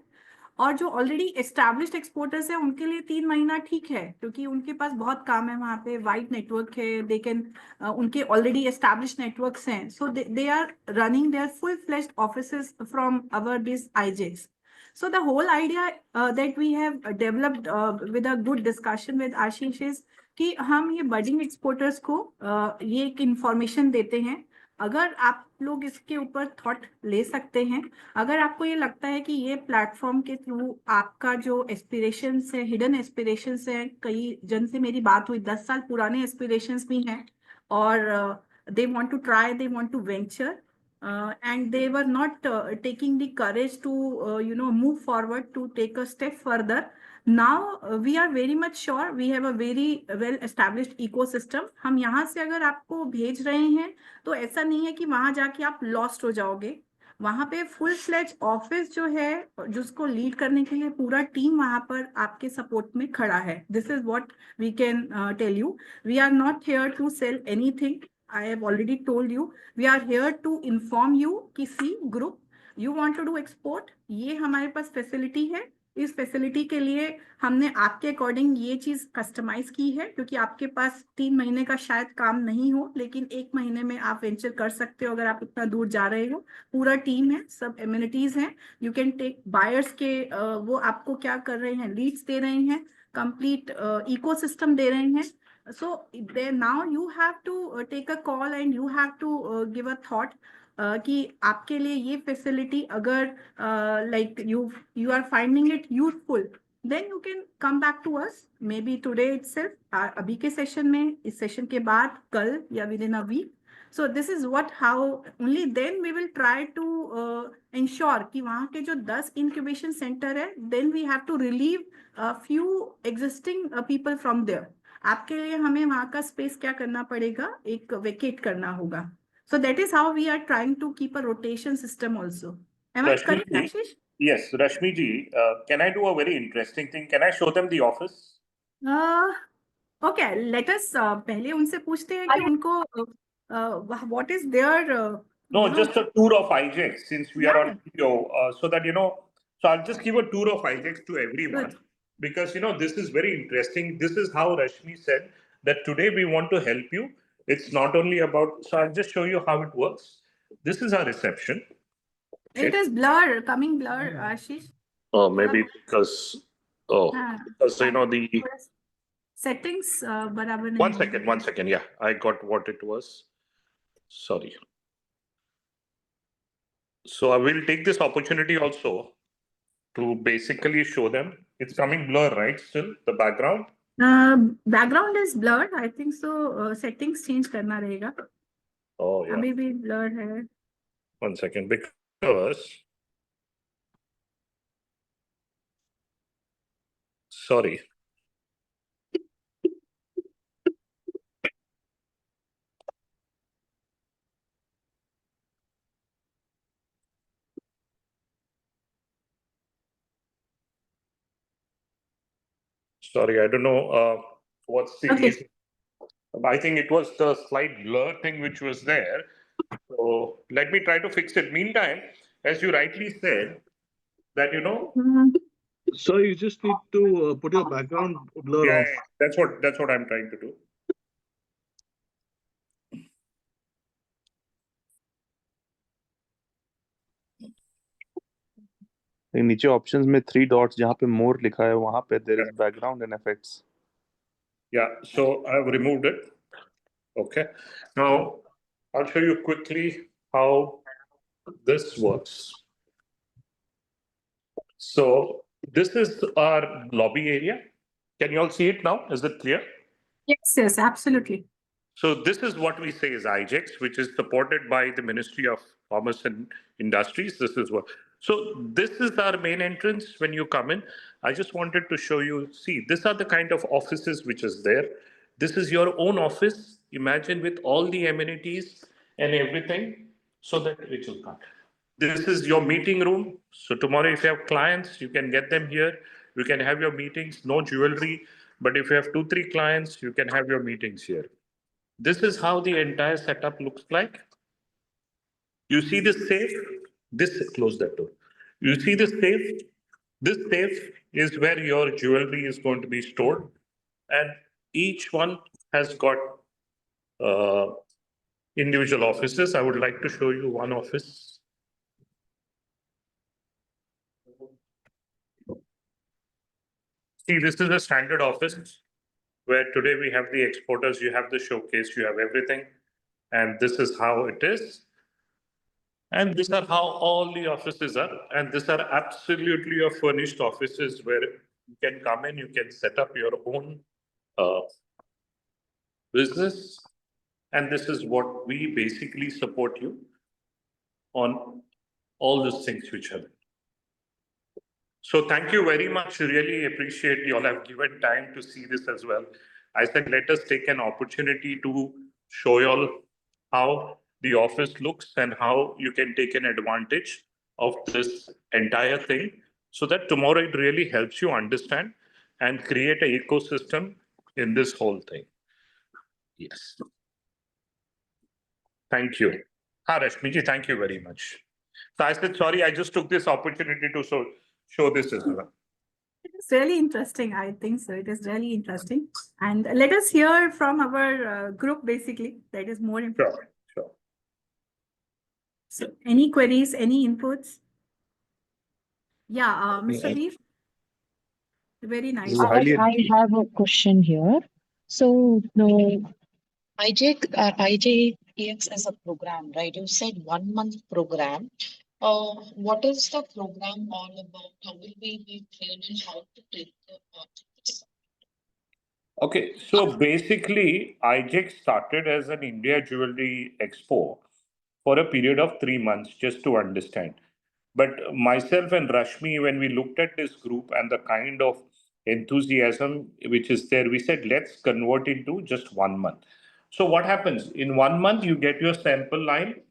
[SPEAKER 1] और जो already established exporters है उनके लिए 3 महीना ठीक है, क्योंकि उनके पास बहुत काम है, वहाँ पे वाइड नेटवर्क है, दे कैन उनके ऑलरेडी एस्टैब्लिश्ड नेटवर्क्स हैं, so they are running their full fleshed offices from our this IJEX. So the whole idea that we have developed with a good discussion with Ashish is कि हम ये budding exporters को ये एक information देते हैं. अगर आप लोग इसके ऊपर थॉट ले सकते हैं, अगर आपको ये लगता है कि ये प्लेटफॉर्म के थ्रू आपका जो एस्पिरेशंस है, हिडन एस्पिरेशंस है, कई जन से मेरी बात हुई, 10 साल पुराने एस्पिरेशंस भी हैं, और they want to try, they want to venture, and they were not taking the courage to move forward to take a step further, Now we are very much sure we have a very well established ecosystem. हम यहाँ से अगर आपको भेज रहे हैं तो ऐसा नहीं है कि वहां जाके आप लॉस्ट हो जाओगे. वहां पे फुल फ्लेज ऑफिस जो है जिसको लीड करने के लिए पूरा टीम वहां पर आपके सपोर्ट में खड़ा है. This is what we can tell you. We are not here to sell anything. I have already told you we are here to inform you कि C group you want to do export, ये हमारे पास facility है. इस facility के लिए हमने आपके according ये चीज कस्टमाइज की है क्योंकि आपके पास 3 महीने का शायद काम नहीं हो लेकिन 1 महीने में आप वेंचर कर सकते हो अगर आप इतना दूर जा रहे हो. पूरा टीम है, सब एमिनिटीज हैं. यू कैन टेक बायर्स के वो आपको क्या कर रहे हैं, लीड्स दे रहे हैं, कंप्लीट इकोसिस्टम दे रहे हैं. So there now you have to take a call and you have to give a thought कि आपके लिए ये फैसिलिटी अगर like you are finding it useful, then you can come back to us maybe today itself, अभी के session में, इस session के बाद, कल या within a week. So this is what how only then we will try to ensure कि वहाँ के जो 10 incubation center है, then we have to relieve a few existing people from there. आपके लिए हमें वहाँ का स्पेस क्या करना पड़ेगा, एक वेकेट करना होगा. So that is how we are trying to keep a rotation system also. Am I
[SPEAKER 4] Rashmi
[SPEAKER 1] correct,
[SPEAKER 4] ji,
[SPEAKER 1] Ashish?
[SPEAKER 4] yes, Rashmi ji, can I do a very interesting thing? Can I show them the office?
[SPEAKER 1] Okay, let us पहले उनसे पूछते हैं कि उनको what is their
[SPEAKER 4] No, just a tour of IJEX since we are
[SPEAKER 1] Yeah,
[SPEAKER 4] on video, so that So I'll just give a tour of IJEX to everyone
[SPEAKER 1] Good.
[SPEAKER 4] because this is very interesting. This is how Rashmi said that today we want to help you. It's not only about. So I'll just show you how it works. This is our reception.
[SPEAKER 1] it is blur, coming blur, Ashish.
[SPEAKER 4] Oh, maybe because
[SPEAKER 1] हाँ,
[SPEAKER 4] because the.
[SPEAKER 1] Settings बराबर नहीं
[SPEAKER 4] One
[SPEAKER 1] है.
[SPEAKER 4] second, 1 second. Yeah, I got what it was. Sorry. So I will take this opportunity also to basically show them. It's coming blur, right? Still the background.
[SPEAKER 1] Background is blurred. I think so. Settings change करना रहेगा.
[SPEAKER 4] Oh yeah.
[SPEAKER 1] अभी भी blur है.
[SPEAKER 4] 1 second, because sorry. Sorry, I don't know what's the
[SPEAKER 1] Okay.
[SPEAKER 4] reason. I think it was the slight blur thing which was there. So let me try to fix it. Meantime, as you rightly said, that
[SPEAKER 5] So you just need to put your background blur
[SPEAKER 4] yeah,
[SPEAKER 5] off.
[SPEAKER 4] that's what I'm trying to do.
[SPEAKER 6] नीचे options में 3 dots जहाँ पे मोर लिखा है वहाँ पे there is background and effects.
[SPEAKER 4] Yeah, so I've removed it. Okay. Now I'll show you quickly how this works. So this is our lobby area. Can you all see it now? Is it clear?
[SPEAKER 1] Yes, absolutely.
[SPEAKER 4] So this is what we say is IJEX, which is supported by the Ministry of Commerce and Industries. This is what. So this is our main entrance when you come in. I just wanted to show you. See, these are the kind of offices which is there. This is your own office. Imagine with all the amenities and everything. So that which will come. This is your meeting room. So tomorrow, if you have clients, you can get them here. You can have your meetings. No jewelry, but if you have 2-3 clients, you can have your meetings here. This is how the entire setup looks like. You see this safe? Close that door. You see this safe? This safe is where your jewelry is going to be stored. And each one has got individual offices. I would like to show you one office. See, this is a standard office where today we have the exporters, you have the showcase, you have everything. And this is how it is. And these are how all the offices are. And these are absolutely your furnished offices where you can come in, you can set up your own business. And this is what we basically support you on all those things which are. So thank you very much. Really appreciate you all have given time to see this as well. I said, let us take an opportunity to show you all how the office looks and how you can take an advantage of this entire thing so that tomorrow it really helps you understand and create an ecosystem in this whole thing. Yes. Thank you. Rashmiji, thank you very much. So I said, sorry, I just took this opportunity to show this as well.
[SPEAKER 1] It's really interesting. I think so. It is really interesting. And let us hear from our group, basically. That is more important.
[SPEAKER 4] Sure.
[SPEAKER 1] So, any queries, any inputs? Yeah, Mr. Veer. Very nice.
[SPEAKER 6] This is highly
[SPEAKER 7] I have a question here. So the IJEX is a program, right? You said 1 month program. What is the program all about? How will we be trained and how to take the this?
[SPEAKER 4] Okay, so basically, IJEX started as an India Jewelry Expo for a period of 3 months, just to understand. But myself and Rashmi, when we looked at this group and the kind of enthusiasm which is there, we said, let's convert into just 1 month. So what happens? In 1 month, you get your sample line,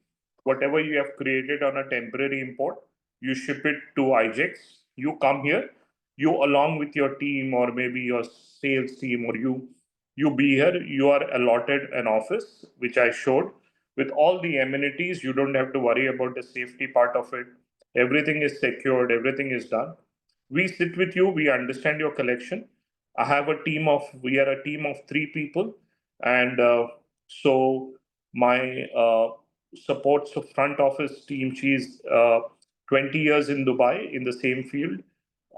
[SPEAKER 4] whatever you have created on a temporary import, you ship it to IJEX, you come here, you along with your team or maybe your sales team or you be here, you are allotted an office, which I showed, with all the amenities. You don't have to worry about the safety part of it. Everything is secured, everything is done. We sit with you, we understand your collection. We are a team of 3 people. And so my supports front office team, she's 20 years in Dubai in the same field.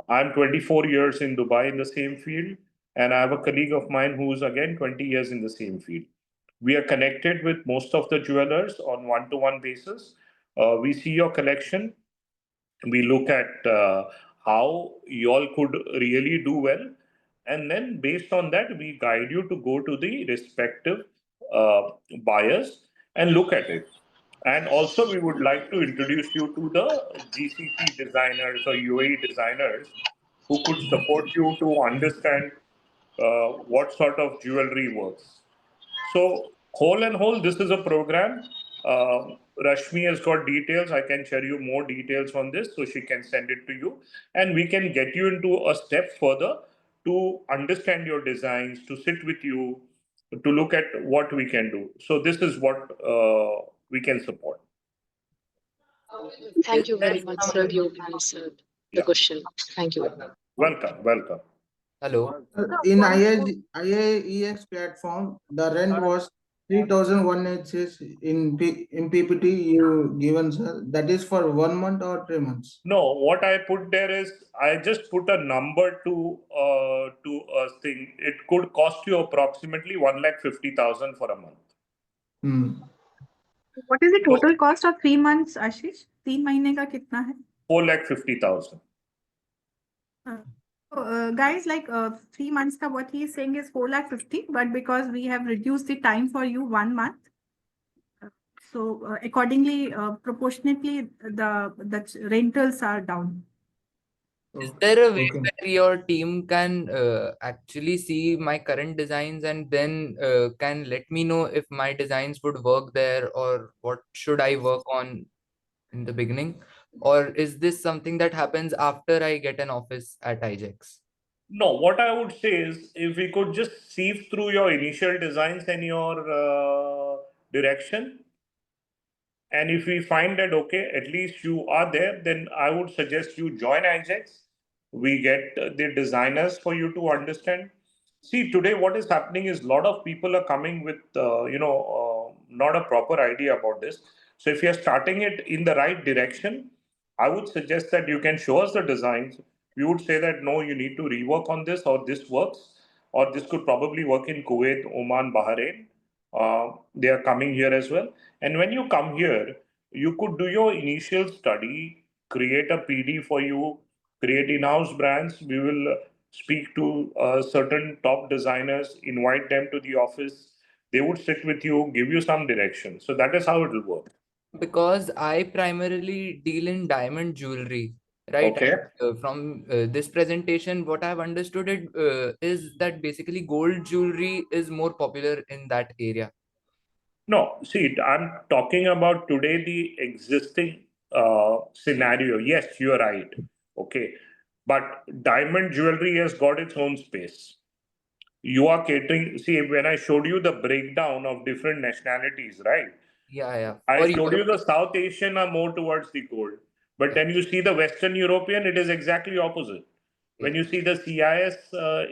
[SPEAKER 4] I'm 24 years in Dubai in the same field. And I have a colleague of mine who's again 20 years in the same field. We are connected with most of the jewelers on one-to-one basis. We see your collection. We look at how you all could really do well. And then based on that, we guide you to go to the respective buyers and look at it. And also, we would like to introduce you to the GCC designers or UAE designers who could support you to understand what sort of jewelry works. So, whole and whole, this is a program. Rashmi has got details. I can share you more details on this, so she can send it to you, and we can get you into a step further to understand your designs, to sit with you, to look at what we can do. So, this is what we can support.
[SPEAKER 7] Thank you very much, sir. You answered the
[SPEAKER 4] Yeah.
[SPEAKER 7] question. Thank you.
[SPEAKER 4] Welcome.
[SPEAKER 8] Hello.
[SPEAKER 9] In IAEX platform, the rent was 3,186 in PPT you given, sir. That is for 1 month or 3 months?
[SPEAKER 4] No, what I put there is I just put a number to a thing. It could cost you approximately 1,50,000 for a month.
[SPEAKER 1] What is the total cost of 3 months, Ashish? 3 महीने का कितना है?
[SPEAKER 4] 4,50,000.
[SPEAKER 1] Guys, like 3 months ka what he is saying is 4,50,000, but because we have reduced the time for you 1 month, so accordingly, proportionately, the rentals are down.
[SPEAKER 8] Is there a way
[SPEAKER 9] Okay.
[SPEAKER 8] where your team can actually see my current designs and then can let me know if my designs would work there or what should I work on in the beginning? Or is this something that happens after I get an office at IJEX?
[SPEAKER 4] No, what I would say is if we could just sieve through your initial designs and your direction, and if we find that, okay, at least you are there, then I would suggest you join IJEX. We get the designers for you to understand. See, today what is happening is a lot of people are coming with, not a proper idea about this. So if you're starting it in the right direction, I would suggest that you can show us the designs. We would say that, no, you need to rework on this, or this works, or this could probably work in Kuwait, Oman, Bahrain. They are coming here as well. And when you come here, you could do your initial study, create a PD for you, create in-house brands. We will speak to certain top designers, invite them to the office. They would sit with you, give you some direction. So that is how it will work.
[SPEAKER 8] Because I primarily deal in diamond jewelry. right?
[SPEAKER 4] Okay.
[SPEAKER 8] And, from this presentation, what I've understood is that basically gold jewelry is more popular in that area.
[SPEAKER 4] No, see, I'm talking about today the existing scenario. Yes, you're right. Okay. But diamond jewelry has got its own space. You are catering, see, when I showed you the breakdown of different nationalities, right?
[SPEAKER 8] Yeah.
[SPEAKER 4] I
[SPEAKER 8] For
[SPEAKER 4] showed you
[SPEAKER 8] Europe,
[SPEAKER 4] the South Asian are more towards the gold. But
[SPEAKER 8] yeah,
[SPEAKER 4] then you see the Western European, it is exactly opposite. When
[SPEAKER 8] yeah.
[SPEAKER 4] you see the CIS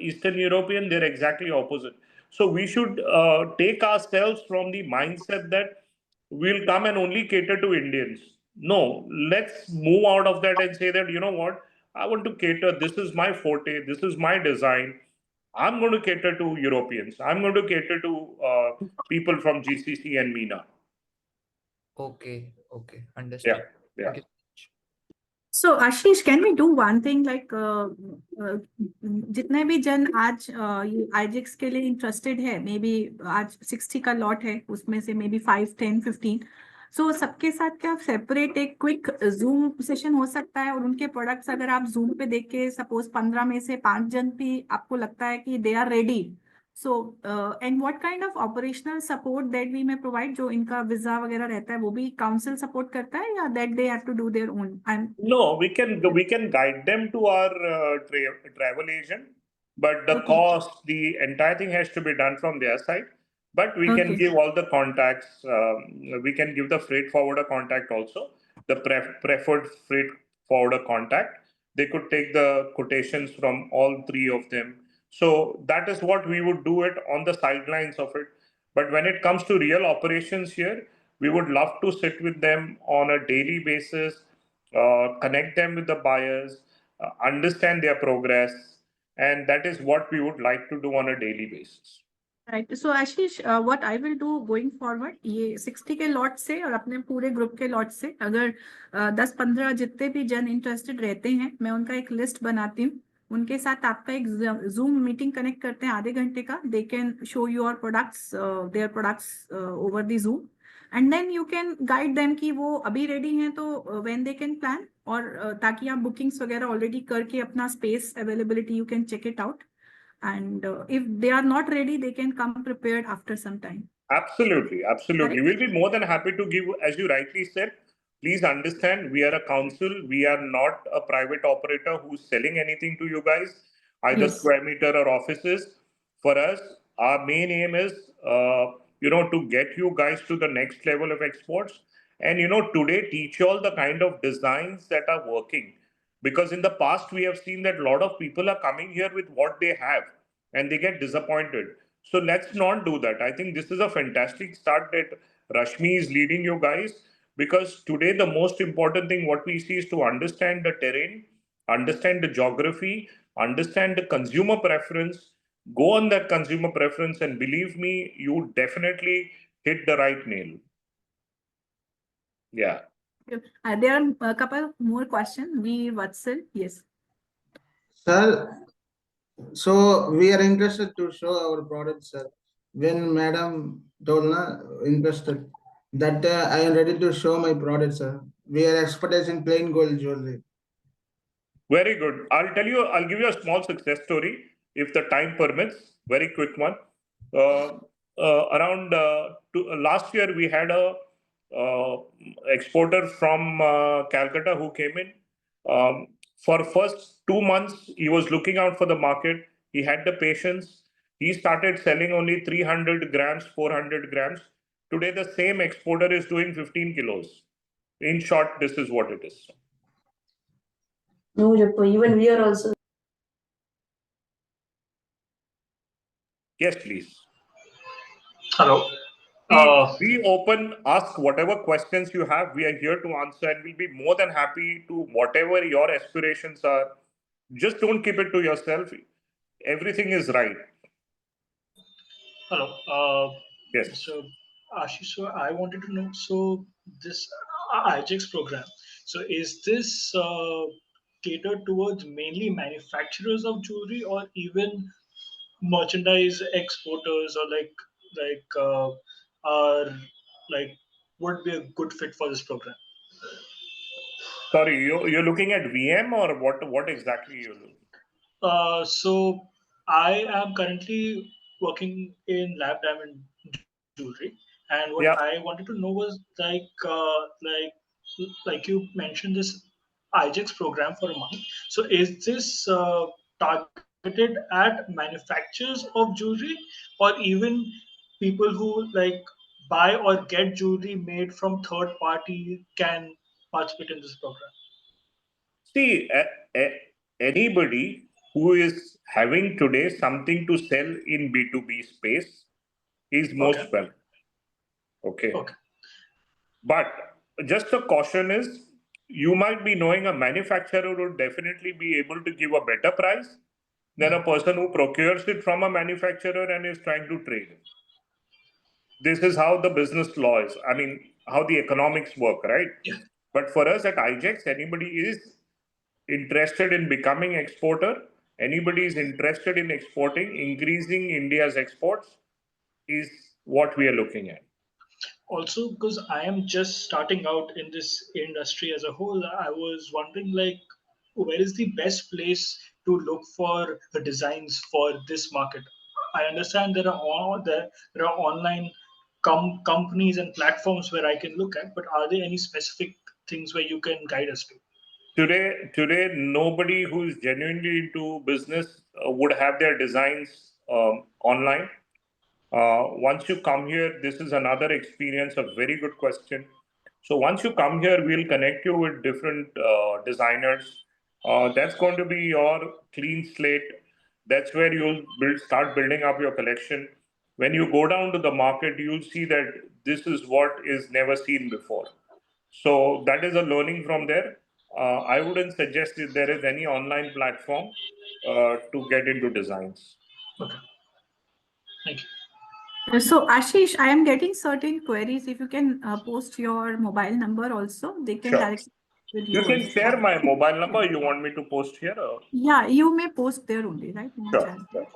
[SPEAKER 4] Eastern European, they're exactly opposite. So we should take ourselves from the mindset that we'll come and only cater to Indians. No, let's move out of that and say that, you know what, I want to cater, this is my forte, this is my design. I'm going to cater to Europeans. I'm going to cater to people from GCC and MENA.
[SPEAKER 8] Okay,
[SPEAKER 4] Yeah,
[SPEAKER 8] understood.
[SPEAKER 4] yeah.
[SPEAKER 8] Thank you.
[SPEAKER 1] So Ashish, can we do one thing like जितने भी जन आज आईजेक्स के लिए interested है, may be आज 60 का lot है, उसमें से मे बी 5, 10, 15, सो सबके साथ क्या सेपरेट एक क्विक जूम सेशन हो सकता है, और उनके प्रोडक्ट्स अगर आप जूम पे देख के सपोज 15 में से 5 जन भी आपको लगता है कि they are ready, so and what kind of operational support that we may provide, जो इनका वीजा वगैरह रहता है वो भी काउंसिल सपोर्ट करता है, या that they have to do their own?
[SPEAKER 4] No, we can guide them to our travel agent, but the
[SPEAKER 1] Okay.
[SPEAKER 4] cost, the entire thing has to be done from their side. But we can
[SPEAKER 1] Okay.
[SPEAKER 4] give all the contacts. We can give the freight forwarder contact also, the preferred freight forwarder contact. They could take the quotations from all three of them. So that is what we would do it on the sidelines of it. But when it comes to real operations here, we would love to sit with them on a daily basis, connect them with the buyers, understand their progress, and that is what we would like to do on a daily basis.
[SPEAKER 1] Right, so Ashish, what I will do going forward, ये 60 के lot से और अपने पूरे group के lot से अगर 10-15 जितने भी जन इंटरेस्टेड रहते हैं, मैं उनका एक लिस्ट बनाती हूँ, उनके साथ आपका एक जूम मीटिंग कनेक्ट करते हैं आधे घंटे का, they can show your products, their products over the Zoom, and then you can guide them कि वो अभी रेडी हैं तो व्हेन दे कैन प्लान, और ताकि आप बुकिंग्स वगैरह ऑलरेडी करके अपना space availability you can check it out, and if they are not ready, they can come prepared after some time.
[SPEAKER 4] Absolutely, absolutely.
[SPEAKER 1] Correct?
[SPEAKER 4] We'll be more than happy to give, as you rightly said. Please understand, we are a council. We are not a private operator who's selling anything to you guys, either
[SPEAKER 1] Yes.
[SPEAKER 4] square meter or offices. For us, our main aim is, to get you guys to the next level of exports. And, today teach you all the kind of designs that are working. Because in the past, we have seen that a lot of people are coming here with what they have and they get disappointed. So let's not do that. I think this is a fantastic start that Rashmi is leading you guys, because today the most important thing what we see is to understand the terrain, understand the geography, understand the consumer preference, go on that consumer preference, and believe me, you definitely hit the right nail. Yeah.
[SPEAKER 1] There are a couple more questions. Vatsal, yes.
[SPEAKER 9] Sir, so we are interested to show our product, sir. When Madam told na interested, that I am ready to show my product, sir. We are experts in plain gold jewelry.
[SPEAKER 4] Very good. I'll give you a small success story if the time permits. Very quick one. Uh, around last year, we had a exporter from Calcutta who came in. For first 2 months, he was looking out for the market. He had the patience. He started selling only 300 grams, 400 grams. Today, the same exporter is doing 15 kilos. In short, this is what it is.
[SPEAKER 10] No, even we are also.
[SPEAKER 4] Yes, please.
[SPEAKER 11] Hello.
[SPEAKER 4] Be open, ask whatever questions you have. We are here to answer, and we'll be more than happy to whatever your aspirations are. Just don't keep it to yourself. Everything is right.
[SPEAKER 11] Hello.
[SPEAKER 4] Yes.
[SPEAKER 11] So, Ashish, so I wanted to know, so this IJEX program, so is this catered towards mainly manufacturers of jewelry or even merchandise exporters, or are like would be a good fit for this program?
[SPEAKER 4] Sorry, you're looking at VM or what exactly you're looking?
[SPEAKER 11] So I am currently working in lab diamond jewelry, and what I
[SPEAKER 4] Yeah.
[SPEAKER 11] wanted to know was like you mentioned this IJEX program for a month. So is this targeted at manufacturers of jewelry, or even people who like buy or get jewelry made from third party can participate in this program?
[SPEAKER 4] See, anybody who is having today something to sell in B2B space is most
[SPEAKER 11] Okay.
[SPEAKER 4] welcome. Okay.
[SPEAKER 11] Okay.
[SPEAKER 4] But just a caution is you might be knowing a manufacturer would definitely be able to give a better price than a person who procures it from a manufacturer and is trying to trade it. This is how the business law is. I mean, how the economics work, right?
[SPEAKER 11] Yeah.
[SPEAKER 4] But for us at IJEX, anybody is interested in becoming exporter, anybody is interested in exporting, increasing India's exports is what we are looking at.
[SPEAKER 11] Also, because I am just starting out in this industry as a whole, I was wondering like where is the best place to look for the designs for this market? I understand there are online companies and platforms where I can look at, but are there any specific things where you can guide us to?
[SPEAKER 4] Today, nobody who is genuinely into business would have their designs online. Once you come here, this is another experience, a very good question. So once you come here, we'll connect you with different designers. That's going to be your clean slate. That's where you'll start building up your collection. When you go down to the market, you'll see that this is what is never seen before. So that is a learning from there. I wouldn't suggest if there is any online platform to get into designs.
[SPEAKER 11] Okay. Thank you.
[SPEAKER 1] So Ashish, I am getting certain queries. If you can post your mobile number also, they can
[SPEAKER 4] Sure.
[SPEAKER 1] directly with
[SPEAKER 4] You
[SPEAKER 1] you
[SPEAKER 4] can
[SPEAKER 1] also.
[SPEAKER 4] share my mobile number. You want me to post here? Or?
[SPEAKER 1] Yeah, you may post there only, right? In the
[SPEAKER 4] Sure.
[SPEAKER 1] chat.
[SPEAKER 4] Sure.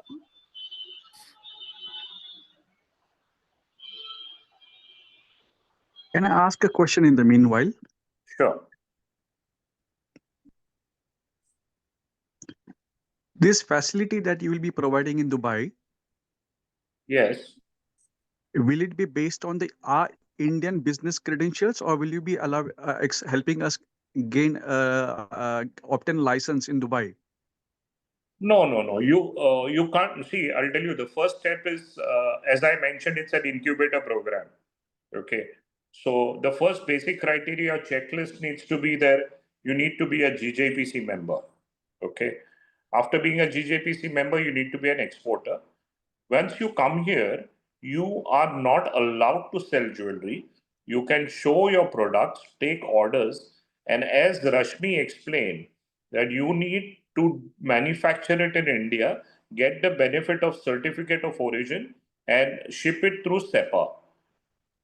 [SPEAKER 12] Can I ask a question in the meanwhile?
[SPEAKER 4] Sure.
[SPEAKER 12] This facility that you will be providing in Dubai,
[SPEAKER 4] Yes.
[SPEAKER 12] will it be based on the Indian business credentials, or will you be helping us gain obtain license in Dubai?
[SPEAKER 4] No. You can't see. I'll tell you. The first step is, as I mentioned, it's an incubator program. Okay. So the first basic criteria checklist needs to be there. You need to be a GJPC member. Okay. After being a GJPC member, you need to be an exporter. Once you come here, you are not allowed to sell jewelry. You can show your products, take orders, and as Rashmi explained, that you need to manufacture it in India, get the benefit of certificate of origin, and ship it through SEPA.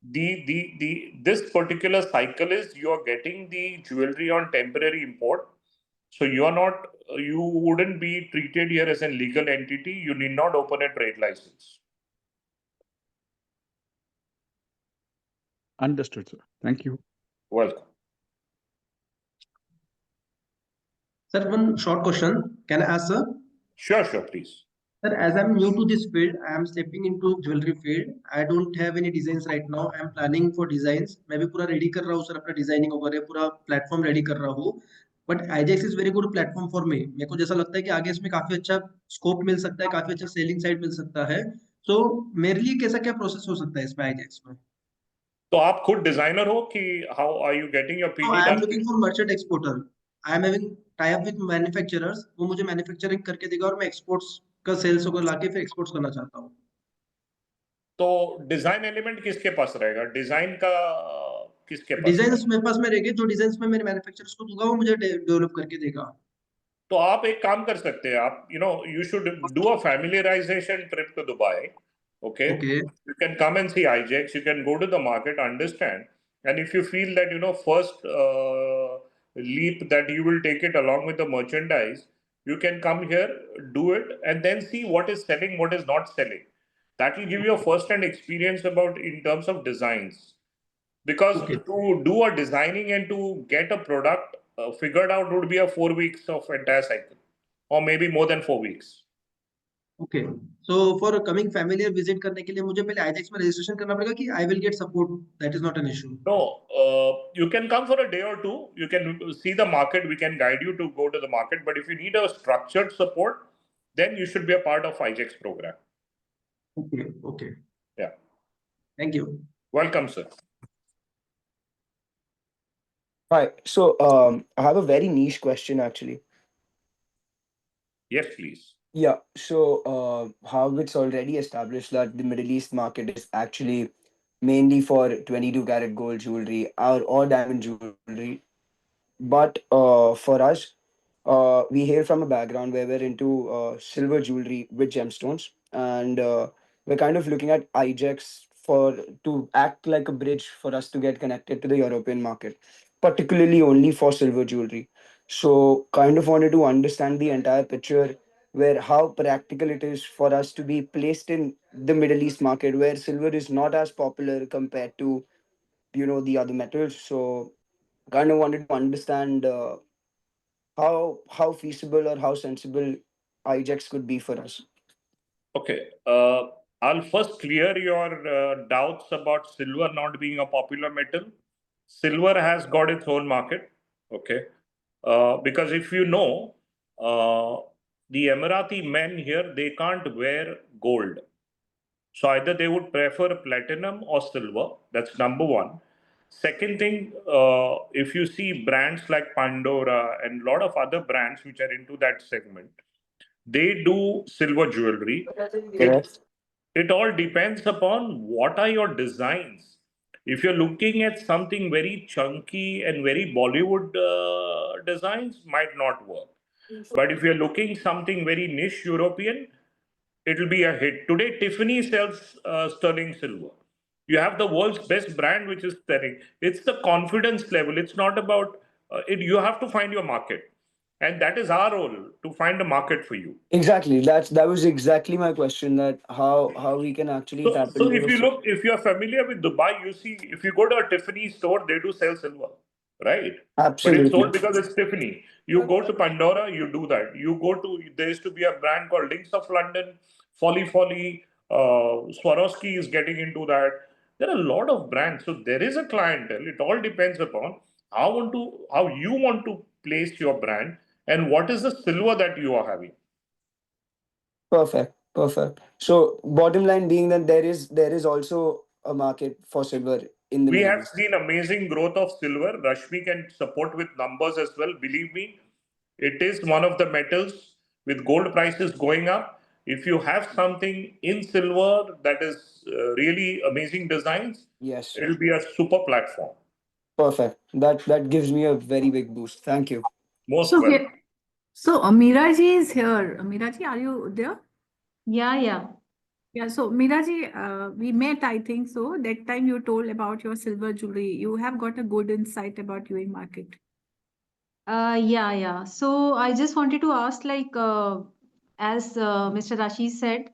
[SPEAKER 4] This particular cycle is you are getting the jewelry on temporary import, so you wouldn't be treated here as a legal entity. You need not open a trade license.
[SPEAKER 12] Understood, sir. Thank you.
[SPEAKER 4] Welcome.
[SPEAKER 13] Sir, one short question. Can I ask, sir?
[SPEAKER 4] Sure, please.
[SPEAKER 13] Sir, as I'm new to this field, I am stepping into jewelry field. I don't have any designs right now. I am planning for designs. मैं भी पूरा ready कर रहा हूँ sir अपना designing वगैरह पूरा platform ready कर रहा हूँ. But IJEX is very good platform for me. मेरे को जैसा लगता है कि आगे इसमें काफी अच्छा scope मिल सकता है, काफी अच्छा selling side मिल सकता है. So मेरे लिए कैसा क्या process हो सकता है इसमें IJEX में?
[SPEAKER 4] तो आप खुद डिजाइनर हो कि how are you getting your
[SPEAKER 13] No,
[SPEAKER 4] PD
[SPEAKER 13] I am
[SPEAKER 4] done?
[SPEAKER 13] looking for merchant exporter. I am having tie up with manufacturers. वो मुझे manufacturing करके देगा और मैं exports का sales को लाके फिर exports करना चाहता हूँ.
[SPEAKER 4] तो डिजाइन एलिमेंट किसके पास रहेगा? डिजाइन का किसके पास
[SPEAKER 13] डिजाइन्स मेरे पास में रहेंगे, जो डिजाइन्स में मेरे मैन्युफैक्चरर्स को दूंगा वो मुझे डेवलप करके देगा.
[SPEAKER 4] तो आप एक काम कर सकते हैं. आप you should do a familiarization trip to Dubai. Okay. You can come and see IJEX. You can go to the market, understand, and if you feel that first leap that you will take it along with the merchandise, you can come here, do it, and then see what is selling, what is not selling. That will give you a first-hand experience about in terms of designs. Because to do a designing and to get a product figured out would be a 4 weeks of entire cycle, or maybe more than 4 weeks.
[SPEAKER 13] Okay. So for coming familiar visit करने के लिए मुझे पहले IJEX में registration करना पड़ेगा कि I will get support. That is not an issue.
[SPEAKER 4] No, you can come for a day or two. You can see the market. We can guide you to go to the market. But if you need a structured support, then you should be a part of IJEX program.
[SPEAKER 13] Okay. Okay.
[SPEAKER 4] Yeah.
[SPEAKER 13] Thank you.
[SPEAKER 4] Welcome, sir.
[SPEAKER 14] Hi. So I have a very niche question actually.
[SPEAKER 4] Yes, please.
[SPEAKER 14] Yeah. So how it's already established that the Middle East market is actually mainly for 22 karat gold jewelry or diamond jewelry. But for us, we hail from a background where we're into silver jewelry with gemstones, and we're kind of looking at IJEX for to act like a bridge for us to get connected to the European market, particularly only for silver jewelry. So, kind of wanted to understand the entire picture where how practical it is for us to be placed in the Middle East market where silver is not as popular compared to the other metals. So, kind of wanted to understand how feasible or how sensible IJEX could be for us.
[SPEAKER 4] Okay. I'll first clear your doubts about silver not being a popular metal. Silver has got its own market. Okay. Because if you know, the Emirati men here, they can't wear gold. So either they would prefer platinum or silver. That's number one. Second thing, if you see brands like Pandora and a lot of other brands which are into that segment, they do silver jewelry.
[SPEAKER 14] Correct.
[SPEAKER 4] It all depends upon what are your designs. If you're looking at something very chunky and very Bollywood designs, might not work. But if you're looking something very niche European, it'll be a hit. Today, Tiffany sells sterling silver. You have the world's best brand, which is sterling. It's the confidence level. It's not about it. You have to find your market, and that is our role to find a market for you.
[SPEAKER 14] Exactly. That was exactly my question. That how we can actually
[SPEAKER 4] So,
[SPEAKER 14] tap
[SPEAKER 4] so
[SPEAKER 14] into
[SPEAKER 4] if you
[SPEAKER 14] this.
[SPEAKER 4] look, if you're familiar with Dubai, you see, if you go to a Tiffany store, they do sell silver, right? But it's
[SPEAKER 14] Absolutely.
[SPEAKER 4] sold because it's Tiffany. You go to Pandora, you do that. You go to, there used to be a brand called Links of London, Folly, Swarovski is getting into that. There are a lot of brands. So there is a clientele. It all depends upon how you want to place your brand and what is the silver that you are having.
[SPEAKER 14] Perfect. Perfect. So bottom line being that there is also a market for silver in the
[SPEAKER 4] We
[SPEAKER 14] Middle
[SPEAKER 4] have
[SPEAKER 14] East.
[SPEAKER 4] seen amazing growth of silver. Rashmi can support with numbers as well. Believe me, it is one of the metals with gold prices going up. If you have something in silver that is really amazing designs,
[SPEAKER 14] Yes.
[SPEAKER 4] it'll be a super platform.
[SPEAKER 14] Perfect. That gives me a very big boost. Thank you.
[SPEAKER 4] Most
[SPEAKER 1] So
[SPEAKER 4] welcome.
[SPEAKER 1] here, so Miraji is here. Miraji, are you there?
[SPEAKER 15] Yeah.
[SPEAKER 1] Yeah, so Miraji, we met, I think so. That time you told about your silver jewelry. You have got a good insight about UAE market.
[SPEAKER 15] Yeah. So I just wanted to ask, like, as Mr. Rashi said,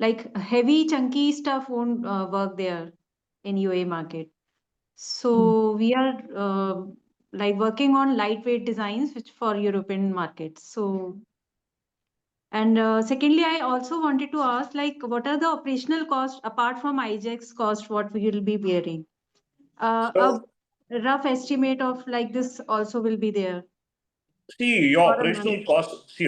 [SPEAKER 15] like heavy chunky stuff won't work there in UAE market. So we are like working on lightweight designs, which for European markets. So, and secondly, I also wanted to ask, like, what are the operational costs apart from IJEX cost, what we will be bearing? A
[SPEAKER 4] So,
[SPEAKER 15] rough estimate of like this also will be there
[SPEAKER 4] see, your
[SPEAKER 15] for a month.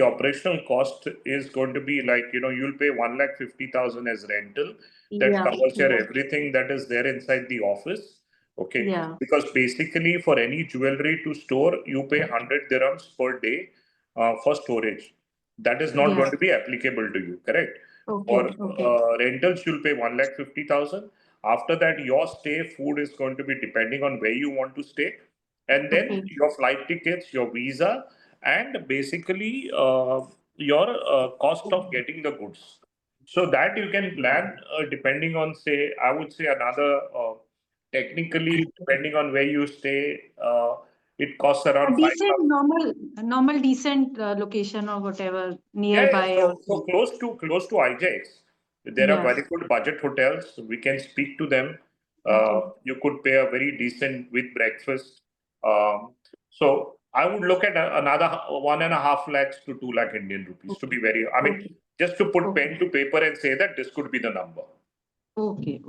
[SPEAKER 4] operational cost is going to be like, you'll pay 1,50,000 as rental. That
[SPEAKER 15] Yeah,
[SPEAKER 4] covers your
[SPEAKER 15] yeah,
[SPEAKER 4] everything that is there inside the office. Okay.
[SPEAKER 15] yeah,
[SPEAKER 4] Because basically, for any jewelry to store, you pay 100 dirhams per day for storage. That is not
[SPEAKER 15] yeah.
[SPEAKER 4] going to be applicable to you, correct? For
[SPEAKER 15] Okay.
[SPEAKER 4] rentals, you'll pay 1,50,000. After that, your stay, food is going to be depending on where you want to stay, and then
[SPEAKER 15] Okay.
[SPEAKER 4] your flight tickets, your visa, and basically your cost of getting the goods. So that you can plan depending on, say, I would say another technically, depending on where you stay, it costs
[SPEAKER 15] A
[SPEAKER 4] around
[SPEAKER 15] decent
[SPEAKER 4] 5,000.
[SPEAKER 15] normal decent location or whatever
[SPEAKER 4] Yeah.
[SPEAKER 15] nearby or
[SPEAKER 4] So close to IJEX, there are
[SPEAKER 15] yeah.
[SPEAKER 4] very good budget hotels. We can speak to them.
[SPEAKER 15] Okay.
[SPEAKER 4] You could pay a very decent with breakfast. Um, So I would look at another 1.5 lakhs to 2 lakh Indian rupees to be very, I mean, just to put pen to paper and say that this could be the number.
[SPEAKER 15] Okay.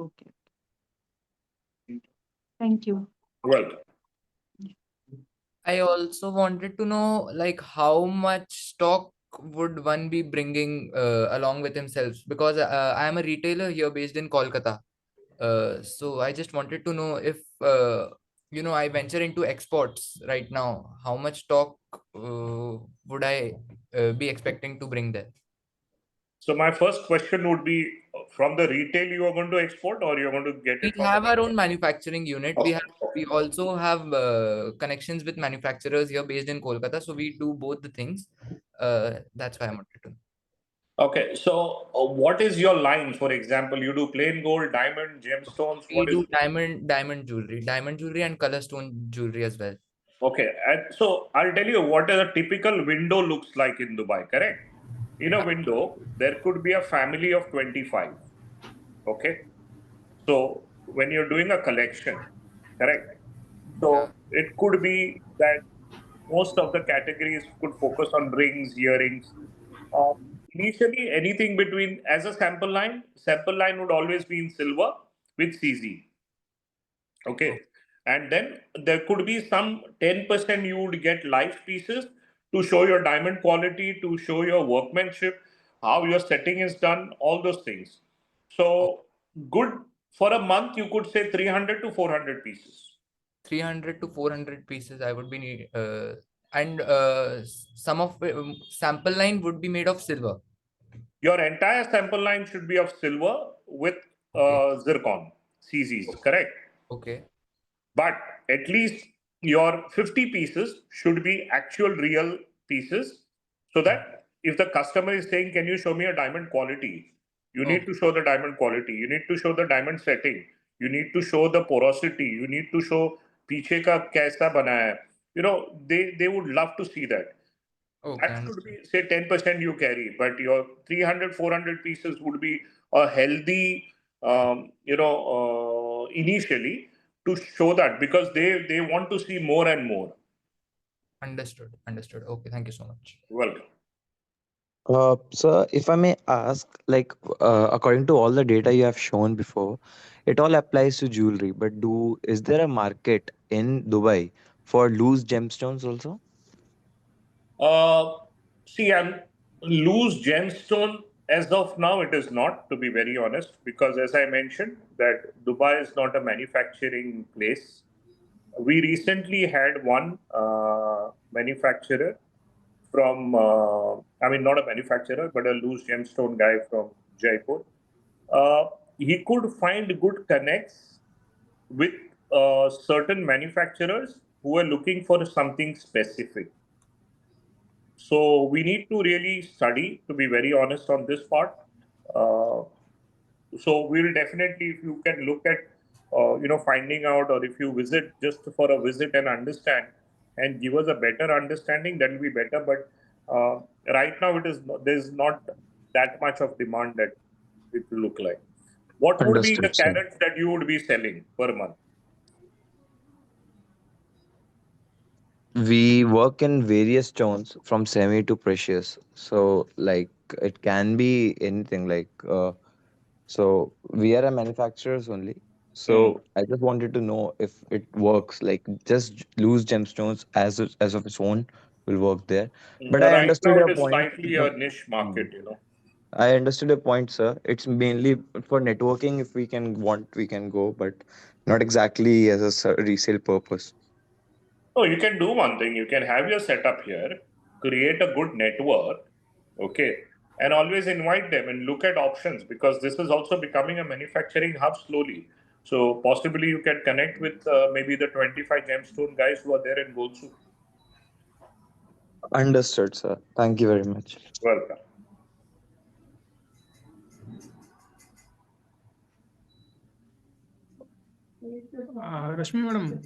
[SPEAKER 15] Thank you.
[SPEAKER 4] Well,
[SPEAKER 8] I also wanted to know, like, how much stock would one be bringing along with himself? Because I am a retailer here based in Kolkata. So I just wanted to know if I venture into exports right now, how much stock would I be expecting to bring there?
[SPEAKER 4] so my first question would be, from the retail you are going to export, or you're going to get
[SPEAKER 8] We
[SPEAKER 4] it from
[SPEAKER 8] have
[SPEAKER 4] the...
[SPEAKER 8] our own manufacturing unit.
[SPEAKER 4] Okay.
[SPEAKER 8] We also have connections with manufacturers here based in Kolkata. So we do both the things. That's why I wanted to know.
[SPEAKER 4] Okay, so what is your line? For example, you do plain gold, diamond, gemstones.
[SPEAKER 8] We
[SPEAKER 4] What is...
[SPEAKER 8] do diamond jewelry and color stone jewelry as well.
[SPEAKER 4] Okay, and so I'll tell you what a typical window looks like in Dubai, correct? In a window, there could be a family of 25. Okay, so when you're doing a collection, correct?
[SPEAKER 8] Yeah.
[SPEAKER 4] So it could be that most of the categories could focus on rings, earrings. Uh, Initially, anything between, as a sample line would always be in silver with CZ. Okay. And then there could be some 10% you would get live pieces to show your diamond quality, to show your workmanship, how your setting is done, all those things. So good for a month, you could say 300 to 400 pieces.
[SPEAKER 8] 300 to 400 pieces I would be need, and some of sample line would be made of silver.
[SPEAKER 4] Your entire sample line should be of silver with zircon, CZs, correct?
[SPEAKER 8] Okay.
[SPEAKER 4] But at least your 50 pieces should be actual real pieces, so that if the customer is saying, can you show me a diamond quality? You need to show the diamond quality. You need to show the diamond setting. You need to show the porosity. You need to show पीछे का कैसा बना है. You know, they would love to see that.
[SPEAKER 8] Okay.
[SPEAKER 4] That should be, say, 10% you carry, but your 300, 400 pieces would be a healthy, initially, to show that, because they want to see more and more.
[SPEAKER 8] Understood. Okay, thank you so much.
[SPEAKER 4] Welcome.
[SPEAKER 3] Sir, if I may ask, like, according to all the data you have shown before, it all applies to jewelry, but is there a market in Dubai for loose gemstones also?
[SPEAKER 4] See, I'm loose gemstone as of now. It is not, to be very honest, because as I mentioned, that Dubai is not a manufacturing place. We recently had one manufacturer from, not a manufacturer, but a loose gemstone guy from Jaipur. He could find good connects with certain manufacturers who were looking for something specific. So we need to really study, to be very honest, on this part. So we'll definitely, if you can look at, finding out, or if you visit just for a visit and understand and give us a better understanding, that will be better. But right now, there's not that much of demand that it will look like. What would be the
[SPEAKER 3] Understood, sir.
[SPEAKER 4] carats that you would be selling per month?
[SPEAKER 3] We work in various tones from semi to precious. So, like, it can be anything. So we are a manufacturers only. So I just wanted to know if it works. Like, just loose gemstones as of its own will work there. But I
[SPEAKER 4] Right
[SPEAKER 3] understood
[SPEAKER 4] now,
[SPEAKER 3] your
[SPEAKER 4] it is
[SPEAKER 3] point.
[SPEAKER 4] slightly a niche market,
[SPEAKER 3] I understood your point, sir. It's mainly for networking. If we can go, but not exactly as a resale purpose.
[SPEAKER 4] Oh, you can do one thing. You can have your setup here, create a good network, okay, and always invite them and look at options, because this is also becoming a manufacturing hub slowly. So possibly you can connect with maybe the 25 gemstone guys who are there in Golsu.
[SPEAKER 3] Understood, sir. Thank you very much.
[SPEAKER 4] Welcome.
[SPEAKER 16] Rashmi madam,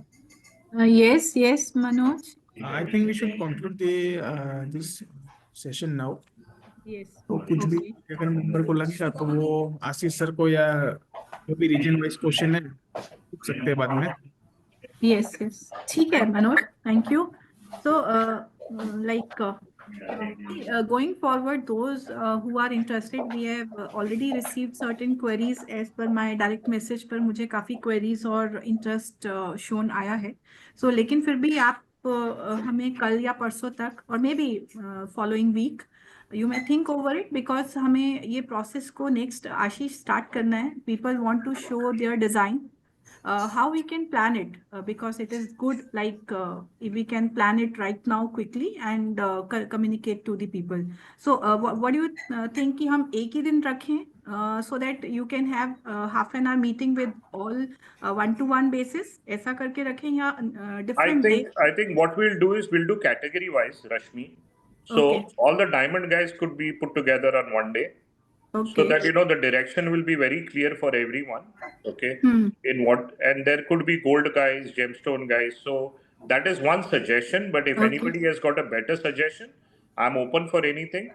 [SPEAKER 1] Yes, Manoj.
[SPEAKER 16] I think we should conclude this session now.
[SPEAKER 1] Yes.
[SPEAKER 16] तो कुछ भी अगर member को लगेगा तो वो आशीष sir को या जो भी रीजन वाइज क्वेश्चन है पूछ सकते हैं बाद में.
[SPEAKER 1] Yes. ठीक है, Manoj. Thank you. So, going forward, those who are interested, we have already received certain queries as per my direct message पर मुझे काफी queries और interest shown आया है. So, लेकिन फिर भी आप हमें कल या परसों तक और maybe following week you may think over it because हमें ये process को next आशीष start करना है. People want to show their design. How we can plan it because it is good if we can plan it right now quickly and communicate to the people. So what do you think कि हम एक ही दिन रखें so that you can have half an hour meeting with all one-to-one basis ऐसा करके रखें या different day?
[SPEAKER 4] I think what we'll do is we'll do category wise, Rashmi. So
[SPEAKER 1] Okay.
[SPEAKER 4] all the diamond guys could be put together on one day. So
[SPEAKER 1] Okay.
[SPEAKER 4] that the direction will be very clear for everyone. Okay.
[SPEAKER 1] Hmm.
[SPEAKER 4] In what, and there could be gold guys, gemstone guys. So that is one suggestion. But if
[SPEAKER 1] Okay.
[SPEAKER 4] anybody has got a better suggestion, I'm open for anything.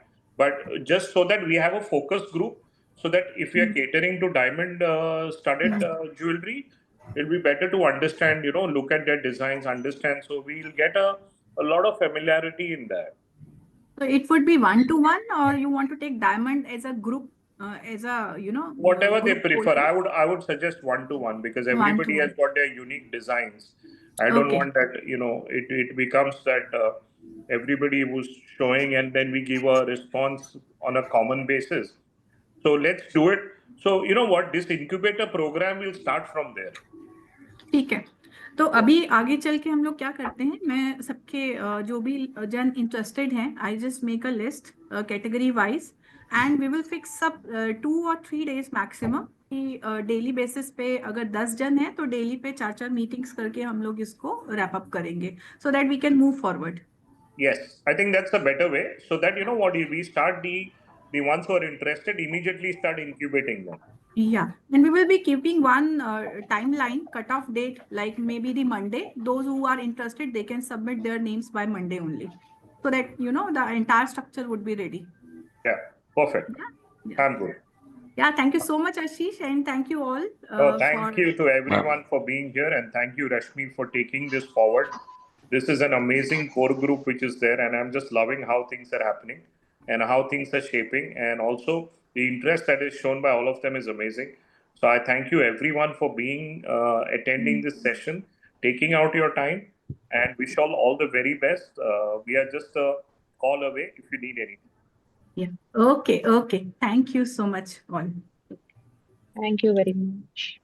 [SPEAKER 4] But just so that we have a focus group, so that if we are catering to diamond studded jewelry, it'll be better to understand, look at their designs, understand. So we'll get a lot of familiarity in that.
[SPEAKER 1] So it would be one-to-one, or you want to take diamond as a group, as a
[SPEAKER 4] Whatever they
[SPEAKER 1] group
[SPEAKER 4] prefer.
[SPEAKER 1] coaching?
[SPEAKER 4] I would suggest one-to-one because everybody has
[SPEAKER 1] One-to-one.
[SPEAKER 4] got their unique designs. I don't
[SPEAKER 1] Okay.
[SPEAKER 4] want that, it becomes that everybody was showing and then we give a response on a common basis. So let's do it. So you know what, this incubator program will start from there.
[SPEAKER 1] ठीक है. तो अभी आगे चल के हम लोग क्या करते हैं, मैं सबके जो भी जन इंटरेस्टेड हैं, I just make a list category wise and we will fix सब 2 or 3 days मैक्सिमम कि डेली बेसिस पे अगर 10 जन हैं तो डेली पे 4-4 मीटिंग्स करके हम लोग इसको रैप अप करेंगे so that we can move forward.
[SPEAKER 4] Yes, I think that's a better way. So that what we start the ones who are interested immediately start incubating them.
[SPEAKER 1] Yeah, and we will be keeping one timeline cutoff date, like maybe the Monday. Those who are interested, they can submit their names by Monday only, so that the entire structure would be ready.
[SPEAKER 4] Yeah, perfect.
[SPEAKER 1] Yeah.
[SPEAKER 4] I'm good.
[SPEAKER 1] Yeah, thank you so much, Ashish, and thank you all.
[SPEAKER 4] Thank you to everyone for being here, and thank you, Rashmi, for taking this forward. This is an amazing core group which is there, and I'm just loving how things are happening and how things are shaping, and also the interest that is shown by all of them is amazing. So I thank you everyone for being attending this session, taking out your time, and wish all the very best. We are just a call away if you need anything.
[SPEAKER 1] Yeah. Okay. Thank you so much, all.
[SPEAKER 7] Thank you very much.